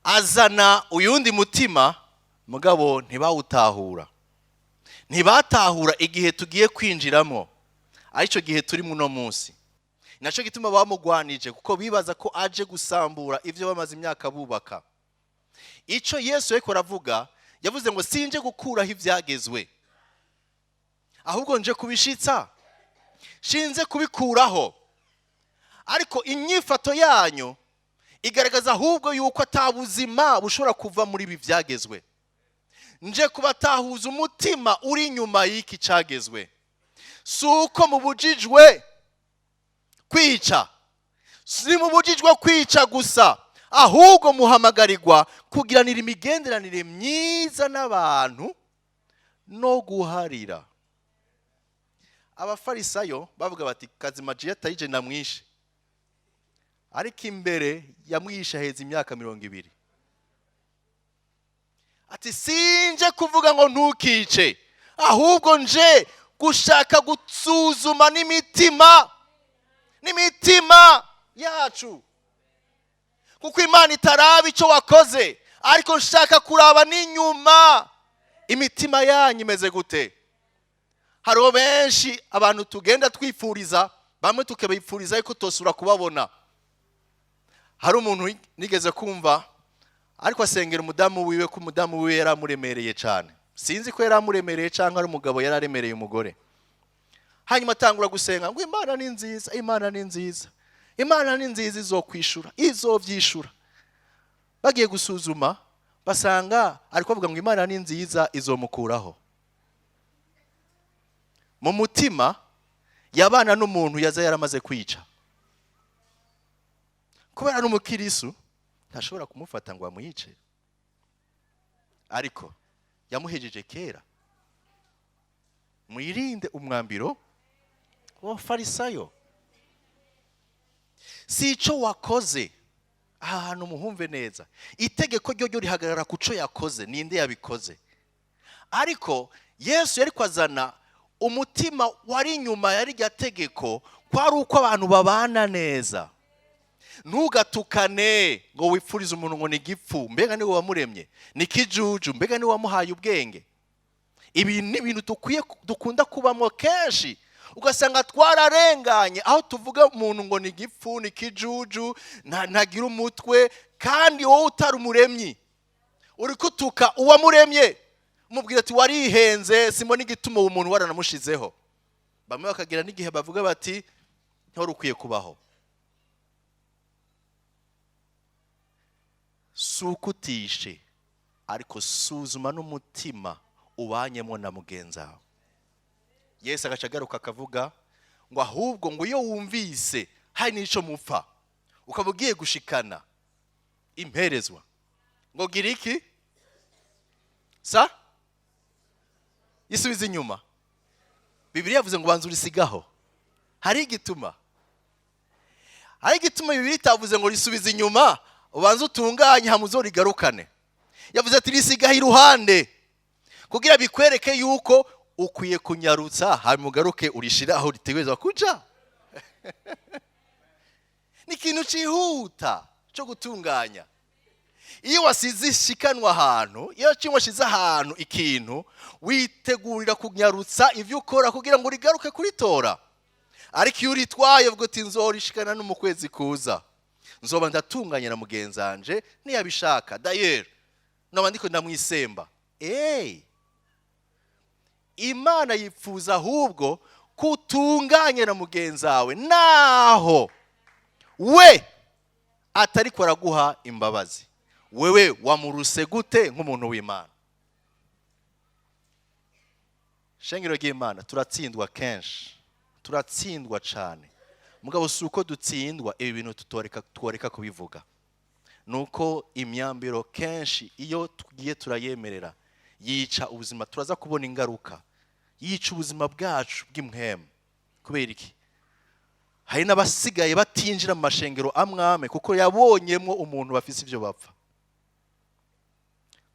Speaker 1: Azana uyundi mutima, mugabo ntibawutahura. Ntibatahura igihe tugiye kwinjiramo, arico gihe turi muno munsi. Naco gituma bamugwanije, kuko bibaza ko aje gusambura ivyo bamaze imyaka bubaka. Ico Yesu yariko aravuga, yavuze ngo sinje gukuraho ivyagezwe, ahubwo nje kubishitsa, shinze kubikuraho. Ariko inyifato yanyu igaragaza ahubwo yuko atabuzima bushobora kuva muri ibi vyagezwe. Nje kubatahuza umutima uri nyuma y'iki cagezwe. Suko mubujijwe kwica, si mubujijwe kwica gusa, ahubwo muhamagarirwa kugiranira imigenderanire myiza n'abantu no guharira. Abafarisayo bavuga bati, kazima je yatayije namwishe, ariko imbere yamwisha heza imyaka 20. Ati sinje kuvuga ngo ntukice, ahubwo nje gushaka gusuzuma n'imitima yacu, kuko Imana itaraba ico wakoze, ariko nshaka kuraba n'inyuma imitima yanyu imeze gute. Hariho benshi abantu tugenda twifuriza, bamwe tukabifuriza yuko tosura kubabona. Hari umuntu nigeze kumva ariko asengera umudamu wiwe ko umudamu wiwe yaramuremereye cyane. Sinzi ko yaramuremereye cyangwa ari umugabo yararemereye umugore. Hanyuma atangura gusenga ngo Imana ni nziza, Imana ni nziza, Imana ni nziza, izokwishura, izovyishura. Bagiye gusuzuma basanga ariko avuga ngo Imana ni nziza, izomukuraho. Mu mutima yabana n'umuntu yaza yaramaze kwica. Kubera n'umukirisu ntashobora kumufata ngo amuyice, ariko yamuhejeje kera. Mwirinde umwambiro w'Abafarisayo. Si ico wakoze, aha hantu muhumve neza, itegeko ryo rihagarara kuco yakoze, ninde yabikoze. Ariko Yesu yari kwazana umutima wari inyuma yari ryategeko, kwari uko abantu babana neza. Ntugatukane ngo wipfurize umuntu ngo ni gipfu, mbega ni wamuremye, ni kijuju, mbega ni wamuhaye ubwenge. Ibi ni ibintu dukunda kubamwo kenshi, ugasanga twararenganye aho tuvuga umuntu ngo ni gipfu, ni kijuju, ntagira umutwe, kandi wowe utari umuremyi uri kutuka uwamuremye. Umubwira ati warihenze, simbo n'igituma uwo muntu waranamushizeho. Bamwe bakagira n'igihe bavuga bati ntore ukwiye kubaho. Sukutishe, ariko suzuma n'umutima ubanyemo na mugenzawe. Yesu agacagaruka akavuga ngo ahubwo ngo iyo wumvise hari n'ico mupfa ukabugiye gushikana imperezwa ngo gira iki sa isubiza inyuma. Bibiliya yavuze ngo banza urisigaho. Hari igituma Bibiliya itavuze ngo risubiza inyuma ubanza utunganye hamuzorigarukane. Yavuze ati risigaho iruhande kugira bikwereke yuko ukwiye kunyarutsa hamugaruke urishira aho ritegerezwa kuja. Ni ikintu cihuta cyo gutunganya. Iyo wasize ishikanwa ahantu, iyo cyimwashize ahantu ikintu, witegurira kunyarutsa ivyo ukora kugira ngo rigaruke kuritora. Ariko iyo uritwaye vuga ati nzorishikana no mu kwezi kuza, nzoba ndatunganya na mugenzanje niyabishaka. D'ailleurs noba ndiko ndamwisemba. Imana yipfuza ahubwo kutunganya na mugenzawe naho we atari ko araguha imbabazi. Wewe wamuruse gute nk'umuntu w'Imana? Shengero ry'Imana turatsindwa kenshi, turatsindwa cyane. Mugabo suko dutsindwa ibi bintu tutoreka kubivuga. Nuko imyambiro kenshi iyo tugiye turayemerera yica ubuzima, turaza kubona ingaruka. Yica ubuzima bwacu bw'imhemu. Kubera iki? Hari n'abasigaye batinjira mu mashengero amwame kuko yabonyemo umuntu bafise ivyo bapfa.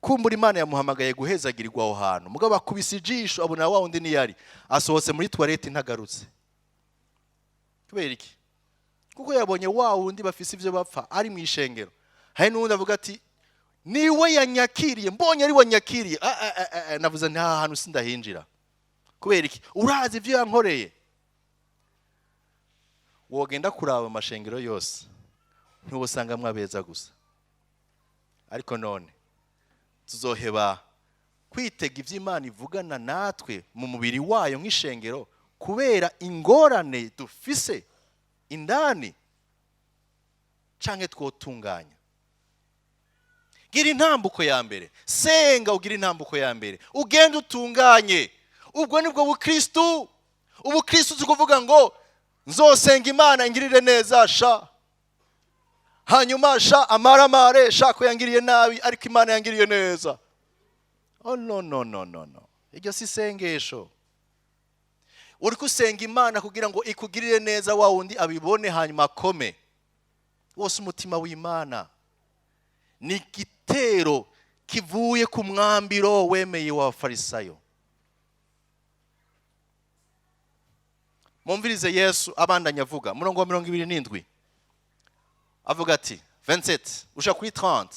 Speaker 1: Kumbura Imana yamuhamagaye guhezagirirwa aho hantu, mugabo akubise ijisho abona wa wundi niyari asohotse muri toilette ntagarutse. Kubera iki? Kuko yabonye wa wundi bafise ivyo bapfa ari mu ishengero. Hari n'undi avuga ati niwe yanyakiriye, mbonye ari wanyakiriye, navuze nta hantu sindahinjira. Kubera iki? Urazi ivyo yankoreye. Wogenda kuraba amashengero yose ntiwosanga mwabeza gusa. Ariko none tuzoheba kwitega ivy'Imana ivugana natwe mu mubiri wayo nk'ishengero kubera ingorane dufise indani, canke twotunganya. Gira intambuko ya mbere, senga ugira intambuko ya mbere, ugenda utunganye. Ubwo nibwo bukristo. Ubukristo tukuvuga ngo nzosenga Imana ingirire neza sha, hanyuma sha amaramare sha ko yangiriye nabi ariko Imana yangiriye neza. Oh no. Iryo si sengesho. Uri kusenga Imana kugira ngo ikugirire neza wa wundi abibone hanyuma akome. Wose umutima w'Imana ni gitero kivuye ku mwambiro wemeye w'Abafarisayo. Mumvirize Yesu abandanya avuga murongo wa 27 avuga ati 27 usha kuri 30.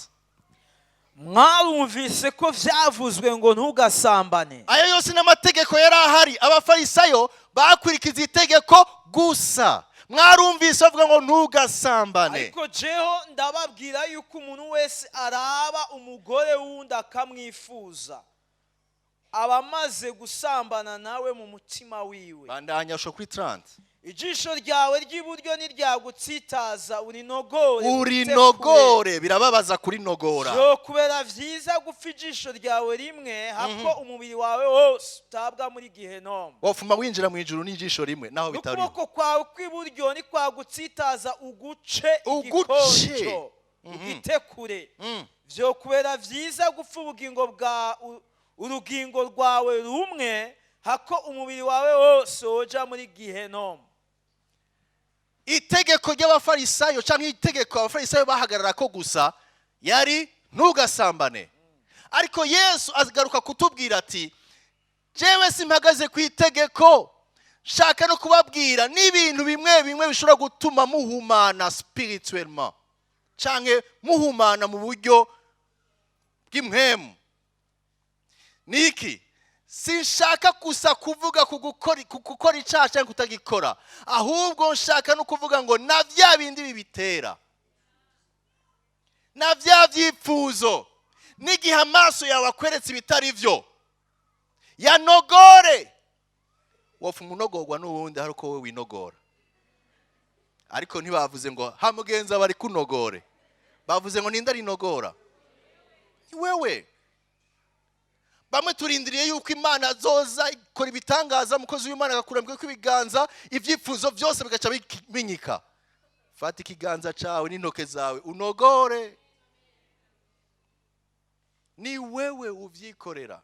Speaker 2: Mwarumvise ko vyavuzwe ngo ntugasambane.
Speaker 1: Ayo yose n'amategeko yari ahari. Abafarisayo bakwirikiza itegeko gusa. Mwarumvise avuga ngo ntugasambane.
Speaker 2: Ariko jeho ndababwira yuko umuntu wese araba umugore wundi akamwifuza, abamaze gusambana nawe mu mutima wiwe.
Speaker 1: bandanya usho kuri 30.
Speaker 2: Ijisho ryawe ry'iburyo niryagutsitaza urinogore.
Speaker 1: Urinogore, birababaza kuri nogora.
Speaker 2: Yo kubera vyiza gupfa ijisho ryawe rimwe hako umubiri wawe wose utabwa muri Gehinomu.
Speaker 1: Wofuma winjira mu ijuru n'ijisho rimwe naho bitari.
Speaker 2: Ukuboko kwawe kw'iburyo ni kwagutsitaza uguce igikonjo ugitekure. Vyo kubera vyiza gupfa ubugingo bwa urugingo rwawe rumwe hako umubiri wawe wose woja muri Gehinomu.
Speaker 1: Itegeko ry'Abafarisayo canke itegeko Abafarisayo bahagarara ko gusa yari ntugasambane. Ariko Yesu agaruka kutubwira ati jewe simpagaze ku itegeko, shaka no kubabwira n'ibintu bimwe bimwe bishobora gutuma muhumana spirituellement canke muhumana mu buryo bw'impwemu. Niki? Sinshaka gusa kuvuga kugukora icyaha cyangwa kutagikora, ahubwo nshaka no kuvuga ngo na bya bindi bibitera, na bya byipfuzo, n'igihe amaso yawe akweretse ibitari byo, yanogore. Wofu munogorwa n'uwundi hari uko we winogora. Ariko ntibavuze ngo ha mugenza bari kunogore, bavuze ngo ninde arinogora? Ni wewe. Bamwe turindiriye yuko Imana azoza ikora ibitangaza, mukozi w'Imana agakurambwe kw'ibiganza, ivyipfuzo byose bigaca binyika. Fata ikiganza cawe n'intoke zawe unogore. Ni wewe uvyikorera.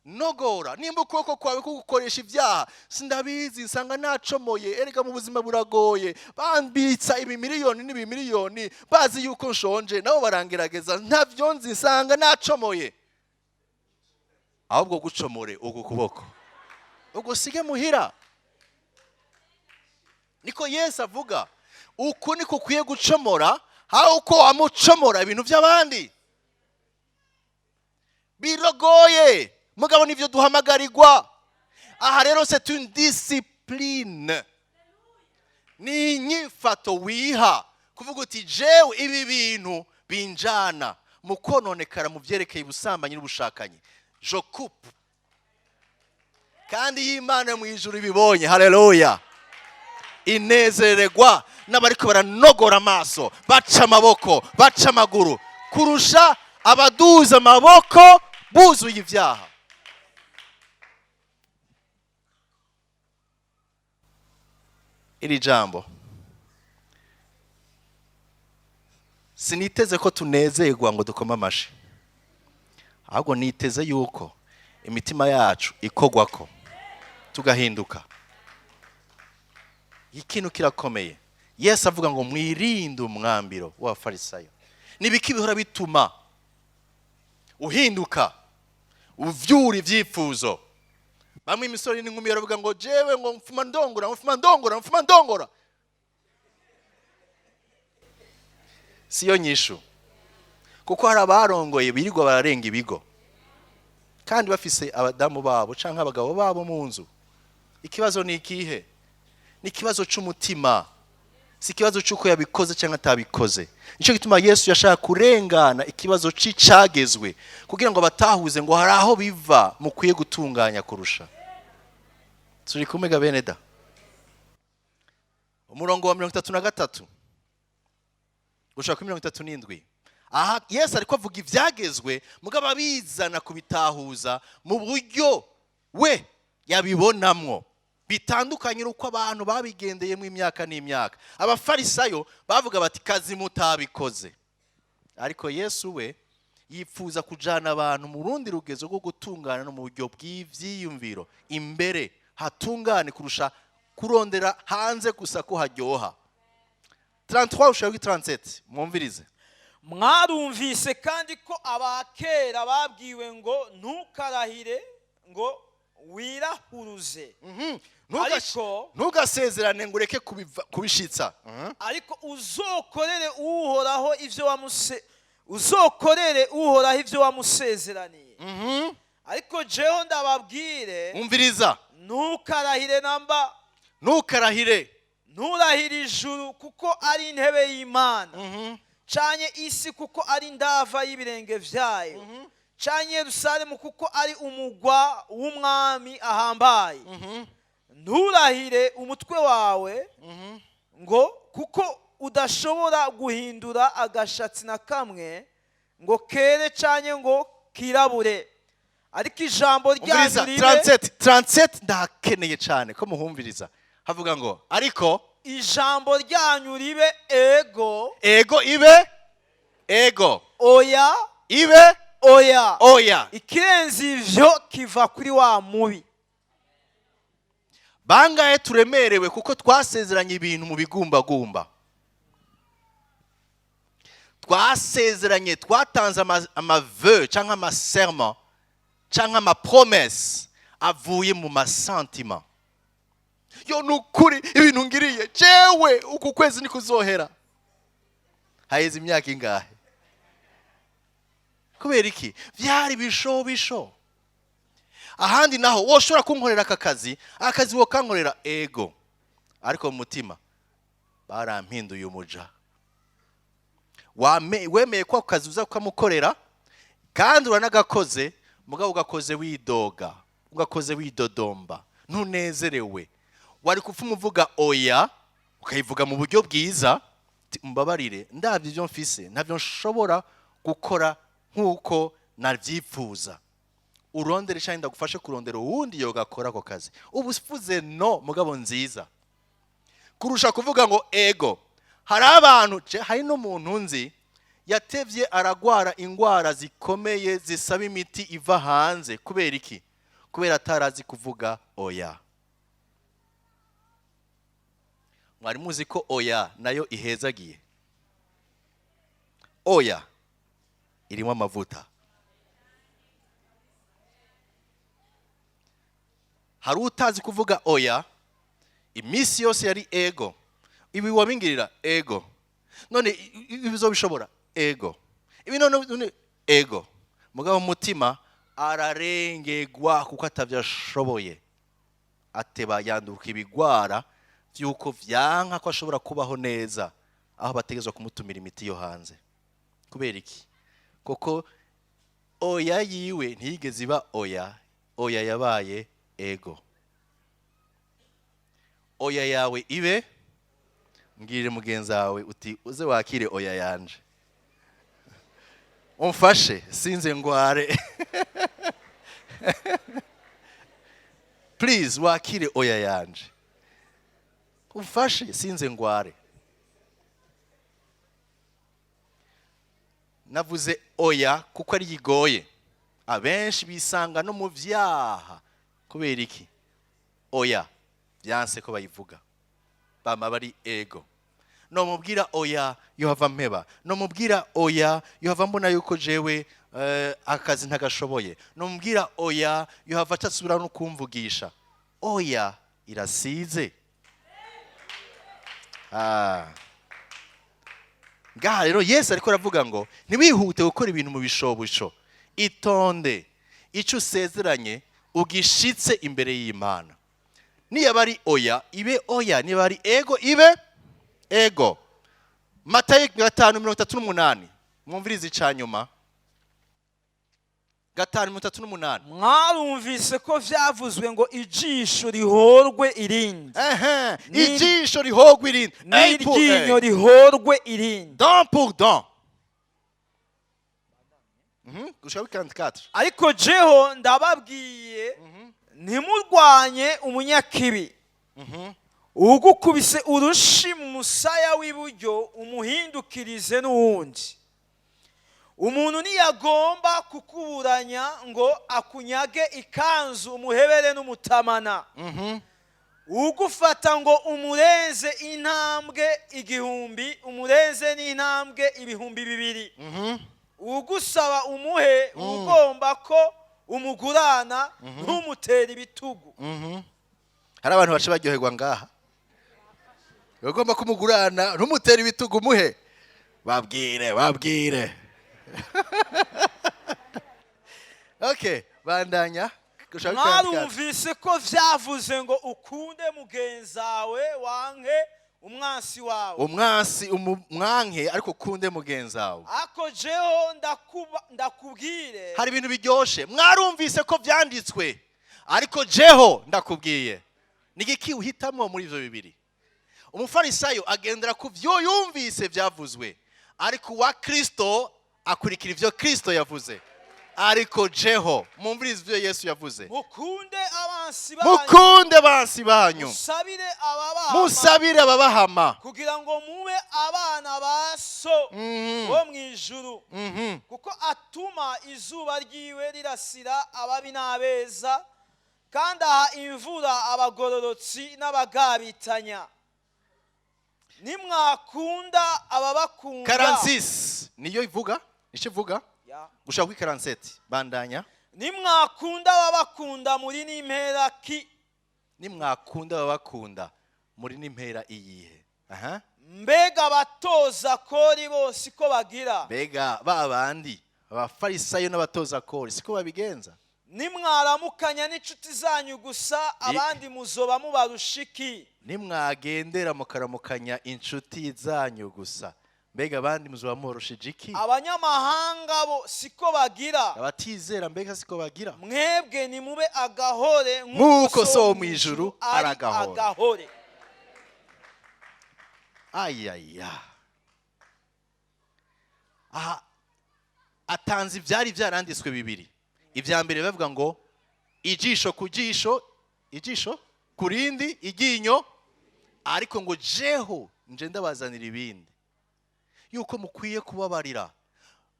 Speaker 1: Nogora. Nimba ukuboko kwawe kugukoresha ibyaha, sindabizi nsanga nacomoye, erega mu buzima buragoye, bambitsa ibimiliyoni n'ibimiliyoni, bazi yuko nshonje, nabo barangerageza, ntavyo nzi nsanga nacomoye. Ahubwo gucomore uko kuboko ugusige muhira. Niko Yesu avuga, uko niko ukwiye gucomora, ha uko wamucomora ibintu by'abandi. Birogoye mugabo nivyo duhamagarirwa. Aha rero c'est une discipline, ni inyifato wiha kuvuga uti jewe ibi bintu binjana mu kononekara mu byerekeye ubusambanyi n'ubushakanye, je coupe. Kandi y'Imana mu ijuru ibibonye, haleluya, inezererwa n'abariko baranogora amaso, baca amaboko, baca amaguru, kurusha abaduza amaboko buzuye ibyaha. Iri jambo siniteze ko tunezerwa ngo dukoma amashi, ahubwo niteze yuko imitima yacu ikogwako tugahinduka. Ikintu kirakomeye. Yesu avuga ngo mwirinde umwambiro w'Abafarisayo. Nibiki bihora bituma uhinduka, uvyura ivyipfuzo. Bamwe imisori n'inkumi baravuga ngo jewe ngo mfuma ndongora. Siyo nyishu. Kuko hari abarongoye birirwa bararenga ibigo, kandi bafise abadamu babo canke abagabo babo mu nzu. Ikibazo ni ikihe? Ni ikibazo c'umutima, si ikibazo c'uko yabikoze canke atabikoze. Nico gituma Yesu yashaka kurengana ikibazo c'icagezwe, kugira ngo batahuze ngo hari aho biva mukwiye gutunganya kurusha. Turi kumega bene da. Umurongo wa 33 gushaka 37. Aha Yesu ariko avuga ivyagezwe mugabo abizana kubitahuza mu buryo we yabibonamwo bitandukanye uko abantu babigendeye mu imyaka n'imyaka. Abafarisayo bavuga bati kazi mutabikoze, ariko Yesu we yifuza kujana abantu mu rundi rugezo rwo gutungana no mu buryo bw'ivyiyumviro, imbere hatungane kurusha kurondera hanze gusa ko haryoha. 33 ushaka 37 mwumvirize.
Speaker 2: Mwarumvise kandi ko abakera babwiwe ngo ntukarahire ngo wirahuruze, ariko
Speaker 1: ntugasezerane ngo ureke kubishitsa,
Speaker 2: ariko uzokorere uhoraho ivyo wamusezeraniye. Ariko jeho ndababwire,
Speaker 1: umviriza,
Speaker 2: ntukarahire namba, nturahire ijuru kuko ari intebe y'Imana, canye isi kuko ari ndava y'ibirenge vyayo, canke Yerusalemu kuko ari umugwa w'umwami ahambaye. Nturahire umutwe wawe ngo kuko udashobora guhindura agashatsi na kamwe ngo kere canke ngo kirabure. Ariko ijambo ryanyu ribe
Speaker 1: 37 ndakeneye cyane ko muhumviriza. Havuga ngo ariko
Speaker 2: ijambo ryanyu ribe ego.
Speaker 1: Ego ibe ego.
Speaker 2: Oya
Speaker 1: Ibe
Speaker 2: oya.
Speaker 1: oya.
Speaker 2: Ikirenze ivyo kiva kuri wa mubi.
Speaker 1: Bangahe turemerewe kuko twasezeranye ibintu mu bigumbagumba. Twasezeranye, twatanze amaveu cyangwa amaserment cyangwa amapromesse avuye mu masentima. Yo nukuri ibintu ngiriye jewe uku kwezi nikuzohera. Haheze imyaka ingahe? Kubera iki? Vyari bisho. Ahandi naho woshobora kunkorera akazi wo kankorera ego. Ariko mu mutima barampinduye umuja. Wemeye ko akazi uza kukamukorera kandi uranagakoze, mugabo ugakoze widoga, ugakoze widodomba, ntunezerewe. Wari kupfuma uvuga oya, ukayivuga mu buryo bwiza, mbabarire ndavye ivyo mfise ntavyo nshobora gukora nkuko navyifuza. Urondere cyane ndagufashe kurondera uwundi yo gakora ko kazi. Ubu sifuze no mugabo nziza. Kurusha kuvuga ngo ego. Hari abantu, hari no muntu nzi yatevye aragwara ingwara zikomeye zisaba imiti iva hanze. Kubera iki? Kubera atarazi kuvuga oya. Mwari muzi ko oya nayo ihezagiye. Oya irimo amavuta. Hari utazi kuvuga oya, imisi yose yari ego. Ibi wabingirira ego. None ibizo bishobora ego. Ibi none ego. Mugabo mutima ararengegwa kuko atavyashoboye. Ateba yanduka ibigwara vyuko vyanka ko ashobora kubaho neza aho bategezwa kumutumira imiti yo hanze. Kubera iki? Koko oya yiwe ntiyigeze iba oya. Oya yabaye ego. Oya yawe ibe, mbwire mugenzi wawe uti uze wakire oya yanje. Umfashe sinze ngware. Please wakire oya yanje. Umfashe sinze ngware. Navuze oya kuko ari yigoye. Abenshi bisanga no mu vyaha. Kubera iki? Oya byanse ko bayivuga. Bama bari ego. No mubwira oya yohava mpeba. No mubwira oya yohava mbona yuko jewe akazi ntagashoboye. No mubwira oya yohava atasubira no kumvugisha. Oya irasize. Ngaha rero Yesu ariko aravuga ngo ntiwihute gukora ibintu mu bishobisho. Itonde ico usezeranye ugishitse imbere y'Imana. Niyo bari oya ibe oya, niyo bari ego ibe ego. Matayo 5:38 mwumvirize icanyuma. 5:38
Speaker 2: Mwarumvise ko vyavuzwe ngo ijisho rihorwe irindi.
Speaker 1: Ijisho rihorwe irindi.
Speaker 2: N'iryinyo rihorwe irindi.
Speaker 1: Don pour don. Gushaka 54.
Speaker 2: Ariko jeho ndababwiye ntimurwanye umunyakibi. Ugukubise urushi mu musaya w'iburyo umuhindukirize n'uwundi. Umuntu niyagomba kukuburanya ngo akunyage ikanzu umuhebere n'umutamana. Ugufata ngo umurenze intambwe igihumbi umurenze n'intambwe ibihumbi 2. Ugusaba umuhe ugomba ko umugurana ntumutera ibitugu.
Speaker 1: Hari abantu bace baryoherwa ngaha. Ugomba kumugurana ntumutera ibitugu muhe. Babwire. Okay, bandanya.
Speaker 2: Mwarumvise ko vyavuze ngo ukunde mugenzawe wanke umwansi wawe,
Speaker 1: umwansi umwanke ariko kunde mugenzi wawe.
Speaker 2: ako jeho ndakubwire.
Speaker 1: Hari ibintu biryoshe, mwarumvise ko vyanditswe, ariko jeho ndakubwiye. Nigiki uhitamo muri ivyo bibiri? Umufarisayo agendera ku vyo yumvise vyavuzwe, ariko wa Kristo akurikira ivyo Kristo yavuze. Ariko jeho mumvirize ivyo Yesu yavuze,
Speaker 2: mukunde abansi banyu,
Speaker 1: mukunde abansi banyu,
Speaker 2: musabire
Speaker 1: ababahama,
Speaker 2: kugira ngo mube abana ba so bo mwijuru, kuko atuma izuba ryiwe rirasira ababi n'abeza, kandi aha imvura abagororotsi n'abagabitanya. Nimwakunda ababakunda.
Speaker 1: 46 niyo ivuga, nico ivuga gushaka kuri 47 bandanya.
Speaker 2: Nimwakunda ababakunda muri n'impera ki?
Speaker 1: Nimwakunda ababakunda muri n'impera iyihe? Aha.
Speaker 2: Mbega abatoza kori bose ko bagira?
Speaker 1: Mbega babandi abafarisayo n'abatoza kori siko babigenza?
Speaker 2: Nimwaramukanya n'inshuti zanyu gusa, abandi muzoba mubarushiki.
Speaker 1: Nimwagendera mukaramukanya inshuti zanyu gusa, mbega abandi muzoba murushije iki?
Speaker 2: Abanyamahanga bo siko bagira,
Speaker 1: abatizera mbega siko bagira?
Speaker 2: Mwebwe ni mube agahore
Speaker 1: nk'uko so mu ijuru aragahore. Ayaya. Aha atanze ivyari vyaranditswe bibiri. Ivya mbere bavuga ngo ijisho ku jisho, ijisho kurindi, iginyo, ariko ngo jeho nje ndabazanira ibindi, yuko mukwiye kubabarira,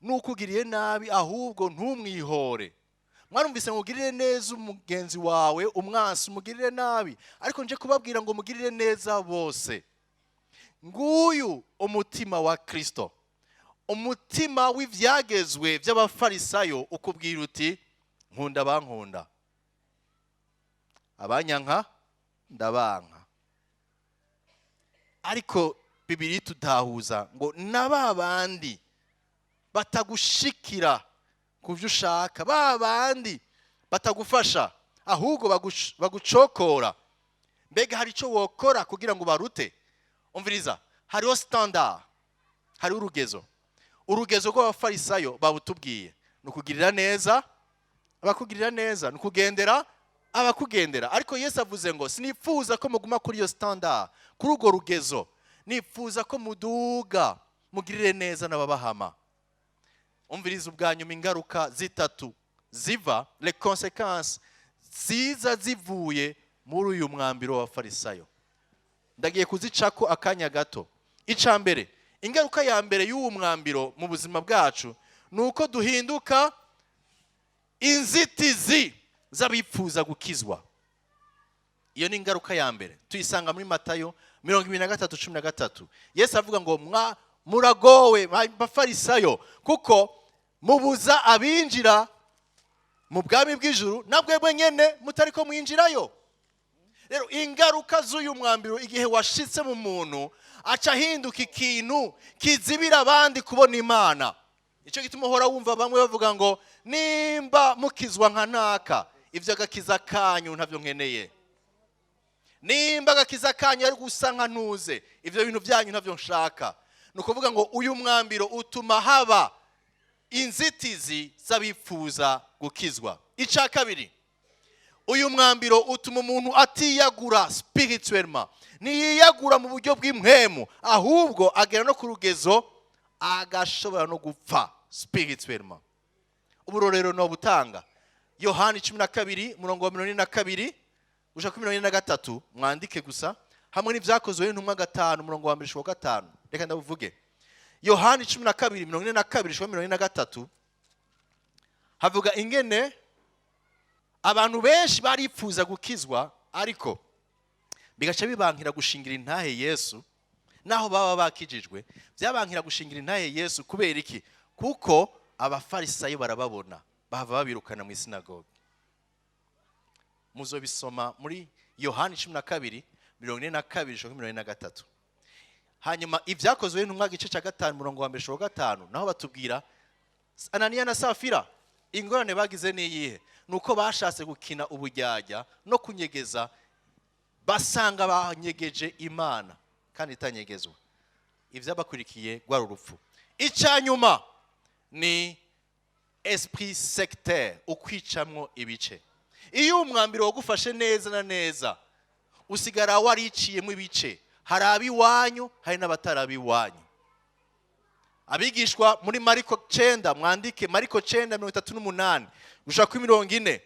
Speaker 1: nukugiriye nabi ahubwo ntumwihore. Mwarumvise ngo ugirire neza umugenzi wawe, umwansi umugirire nabi, ariko nje kubabwira ngo mugirire neza bose. Nguyu umutima wa Kristo, umutima w'ivyagezwe by'abafarisayo ukubwira uti nkunda bankunda, abanyanka ndabanka. Ariko Bibiri tutahuza ngo nababandi batagushikira kuvyo ushaka, babandi batagufasha ahubwo bagucokora. Mbega hari ico wokora kugira ngo barute? Umviriza, hariho standard, hari urugezo. Urugezo rw'abafarisayo babutubwiye nukugirira neza abakugirira neza, nukugendera abakugendera. Ariko Yesu avuze ngo sinifuza ko muguma kuri iyo standard, kuri urwo rugezo. Nifuza ko muduga mugirire neza n'ababahama. Umviriza ubwanyuma ingaruka zitatu ziva, les conséquences ziza zivuye muri uyu mwambiro w'abafarisayo. Ndagiye kuzicako akanya gato. Icambere, ingaruka ya mbere y'uwo mwambiro mu buzima bwacu nuko duhinduka inzitizi z'abipfuza gukizwa. Iyo ni ingaruka ya mbere, tuyisanga muri Matayo 23:13. Yesu avuga ngo muragowe bafarisayo, kuko mubuza abinjira mu bwami bw'ijuru nabwebwe nyene mutariko mwinjirayo. Rero ingaruka z'uyu mwambiro igihe washitse mu muntu aca hinduka ikintu kizibira abandi kubona Imana. Ico gituma uhora wumva bamwe bavuga ngo nimba mukizwa nka naka, ivyo agakiza kanyu ntavyo nkeneye. Nimba agakiza kanyu ari gusa nka ntuze, ivyo bintu byanyu ntavyo nshaka. Nukuvuga ngo uyu mwambiro utuma haba inzitizi z'abipfuza gukizwa. Ica kabiri, uyu mwambiro utuma umuntu atiyagura spirituellement, niyiyagura mu buryo bw'impwemu, ahubwo agera no ku rugezo agashobora no gupfa spirituellement. Uburorero no butanga Yohani 12:42 gushaka 43, mwandike gusa hamwe n'ivyakozwe n'intumwa 5:1-5. Reka ndabuvuge. Yohani 12:42-43 havuga ingene abantu benshi baripfuza gukizwa, ariko bigaca bibankira gushingira intahe Yesu. Naho baba bakijijwe, byabankira gushingira intahe Yesu kubera iki? Kuko abafarisayo barababona, bava babirukana mu isinagogi. Muzobisoma muri Yohani 12:42-43. Hanyuma ivyakozwe n'intumwa gice ca 5:1-5, naho batubwira Ananiya na Safira ingorane bagize niyihe? Nuko bashatse gukina ubujyajya no kunyegeza, basanga banyegeje Imana kandi itanyegezwa. Ivyabakurikiye gwari urupfu. Icyanyuma ni esprit sectaire, ukwicamwo ibice. Iyo umwambiro wagufashe neza na neza, usigara wariciyemo ibice. Hari abiwanyu, hari n'abatarabi wanyu. Abigishwa muri Mariko 9, mwandike Mariko 9:38 gushaka kuri 40.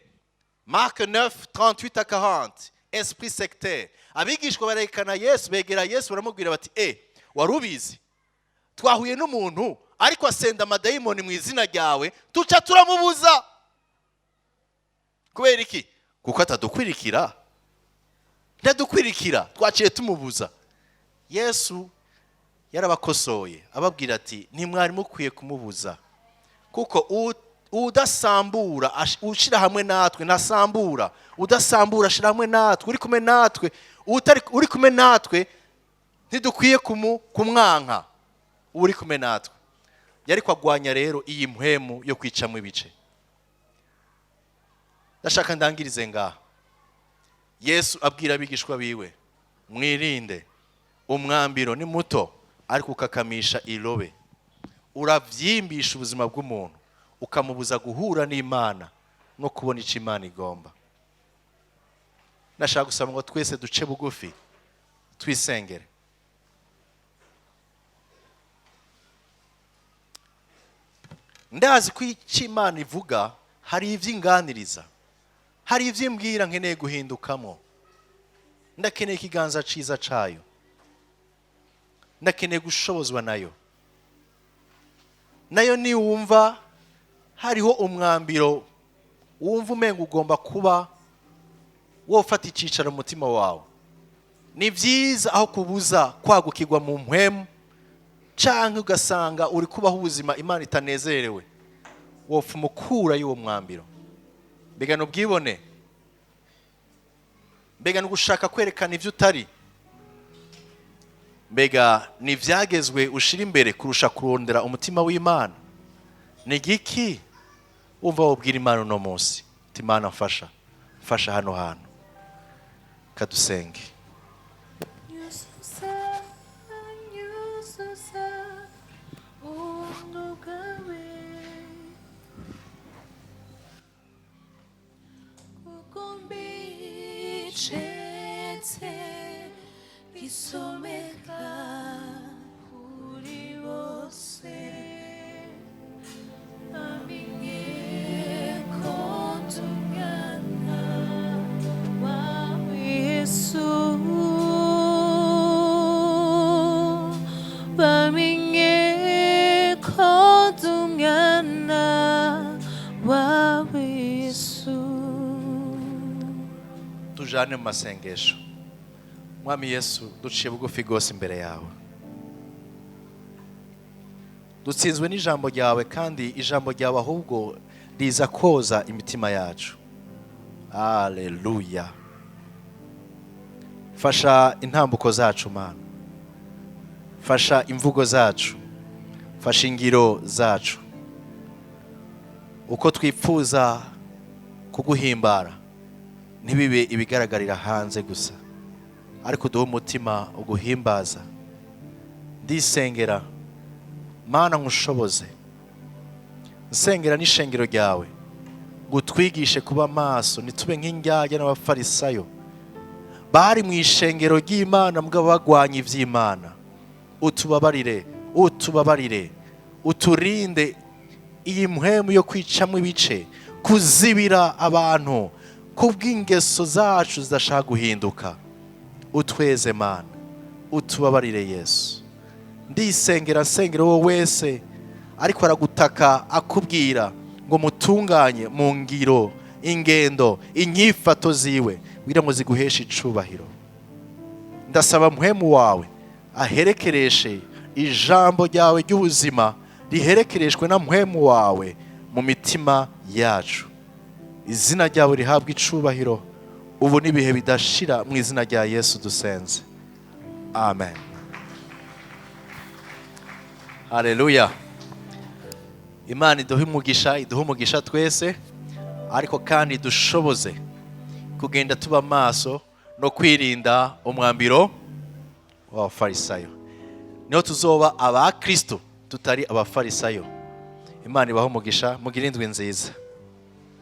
Speaker 1: Mark 9:38-40. Esprit sectaire. Abigishwa barekana Yesu, begera Yesu baramubwira bati warubizi twahuye n'umuntu ariko asenda amadayimoni mu izina ryawe, tuca turamubuza. Kubera iki? Kuko atadukwirikira. Ntadukwirikira, twaciye tumubuza. Yesu yarabakosoye ababwira ati ntimwari mukwiye kumubuza, kuko udasambura ushira hamwe natwe ntasambura, udasambura ashira hamwe natwe, uri kumwe natwe, uri kumwe natwe ntidukwiye kumwanka, uri kumwe natwe. Yari kwagwanya rero iyi mpwemu yo kwicamwe ibice. Ndashaka ndangirize ngaha. Yesu abwira abigishwa biwe, mwirinde, umwambiro ni muto ariko ukakamisha irobe. Uravyimbisha ubuzima bw'umuntu, ukamubuza guhura n'Imana no kubona icyo Imana igomba. Nashaka gusaba ngo twese duce bugufi twisengere. Ndazi ko icyo Imana ivuga hari ivy'inganiriza, hari ivy'imbwira nkeneye guhindukamo. Ndakeneye ikiganza ciza cayo, ndakeneye gushobozwa nayo. Nayo ni wumva hariho umwambiro wumva umenga ugomba kuba wofata icicaro mu mutima wawe, ni vyiza aho kubuza kwagukirwa mu mpwemu, canke ugasanga uri kubaho ubuzima Imana itanezerewe, wofa umukura y'uwo mwambiro. Mbega n'ubwibone, mbega n'ugushaka kwerekana ivyo utari, mbega n'ivyagezwe ushira imbere kurusha kurondera umutima w'Imana. Ni giki umva wobwira Imana uno munsi? Imana mfasha hano hantu. Kadusenge. Tujane mu masengesho. Mwami Yesu, duciye bugufi gose imbere yawe. Dutsinzwe n'ijambo ryawe, kandi ijambo ryawe ahubwo riza koza imitima yacu. Haleluya. Fasha intambuko zacu Mana, fasha imvugo zacu, fasha ingiro zacu. Uko twipfuza kuguhimbara ntibibe ibigaragarira hanze gusa, ariko duhe umutima uguhimbaza. Ndisengera Mana nkushoboze, nsengera n'ishengero ryawe gutwigishe kuba maso, nitube nk'indyarya n'abafarisayo bari mu ishengero ry'Imana mugabo bagwanya ivy'Imana. Utubabarire, uturinde iyi mpwemu yo kwicamwe ibice, kuzibira abantu kubw'ingeso zacu zidashaka guhinduka. Utweze Mana, utubabarire Yesu. Ndisengera wowe wese ariko aragutaka akubwira ngo mutunganye mu ngiro, ingendo, inyifato ziwe kugira ngo ziguheshe icubahiro. Ndasaba mpwemu wawe aherekereshe ijambo ryawe ry'ubuzima, riherekereshwe na mpwemu wawe mu mitima yacu. Izina ryawe rihabwa icubahiro ubu n'ibihe bidashira, mu izina rya Yesu dusenze, amen. Haleluya. Imana iduhe umugisha twese, ariko kandi dushoboze kugenda tuba maso no kwirinda umwambiro w'abafarisayo, niho tuzoba aba Kristo tutari abafarisayo. Imana ibaho umugisha, mugire indwi nziza.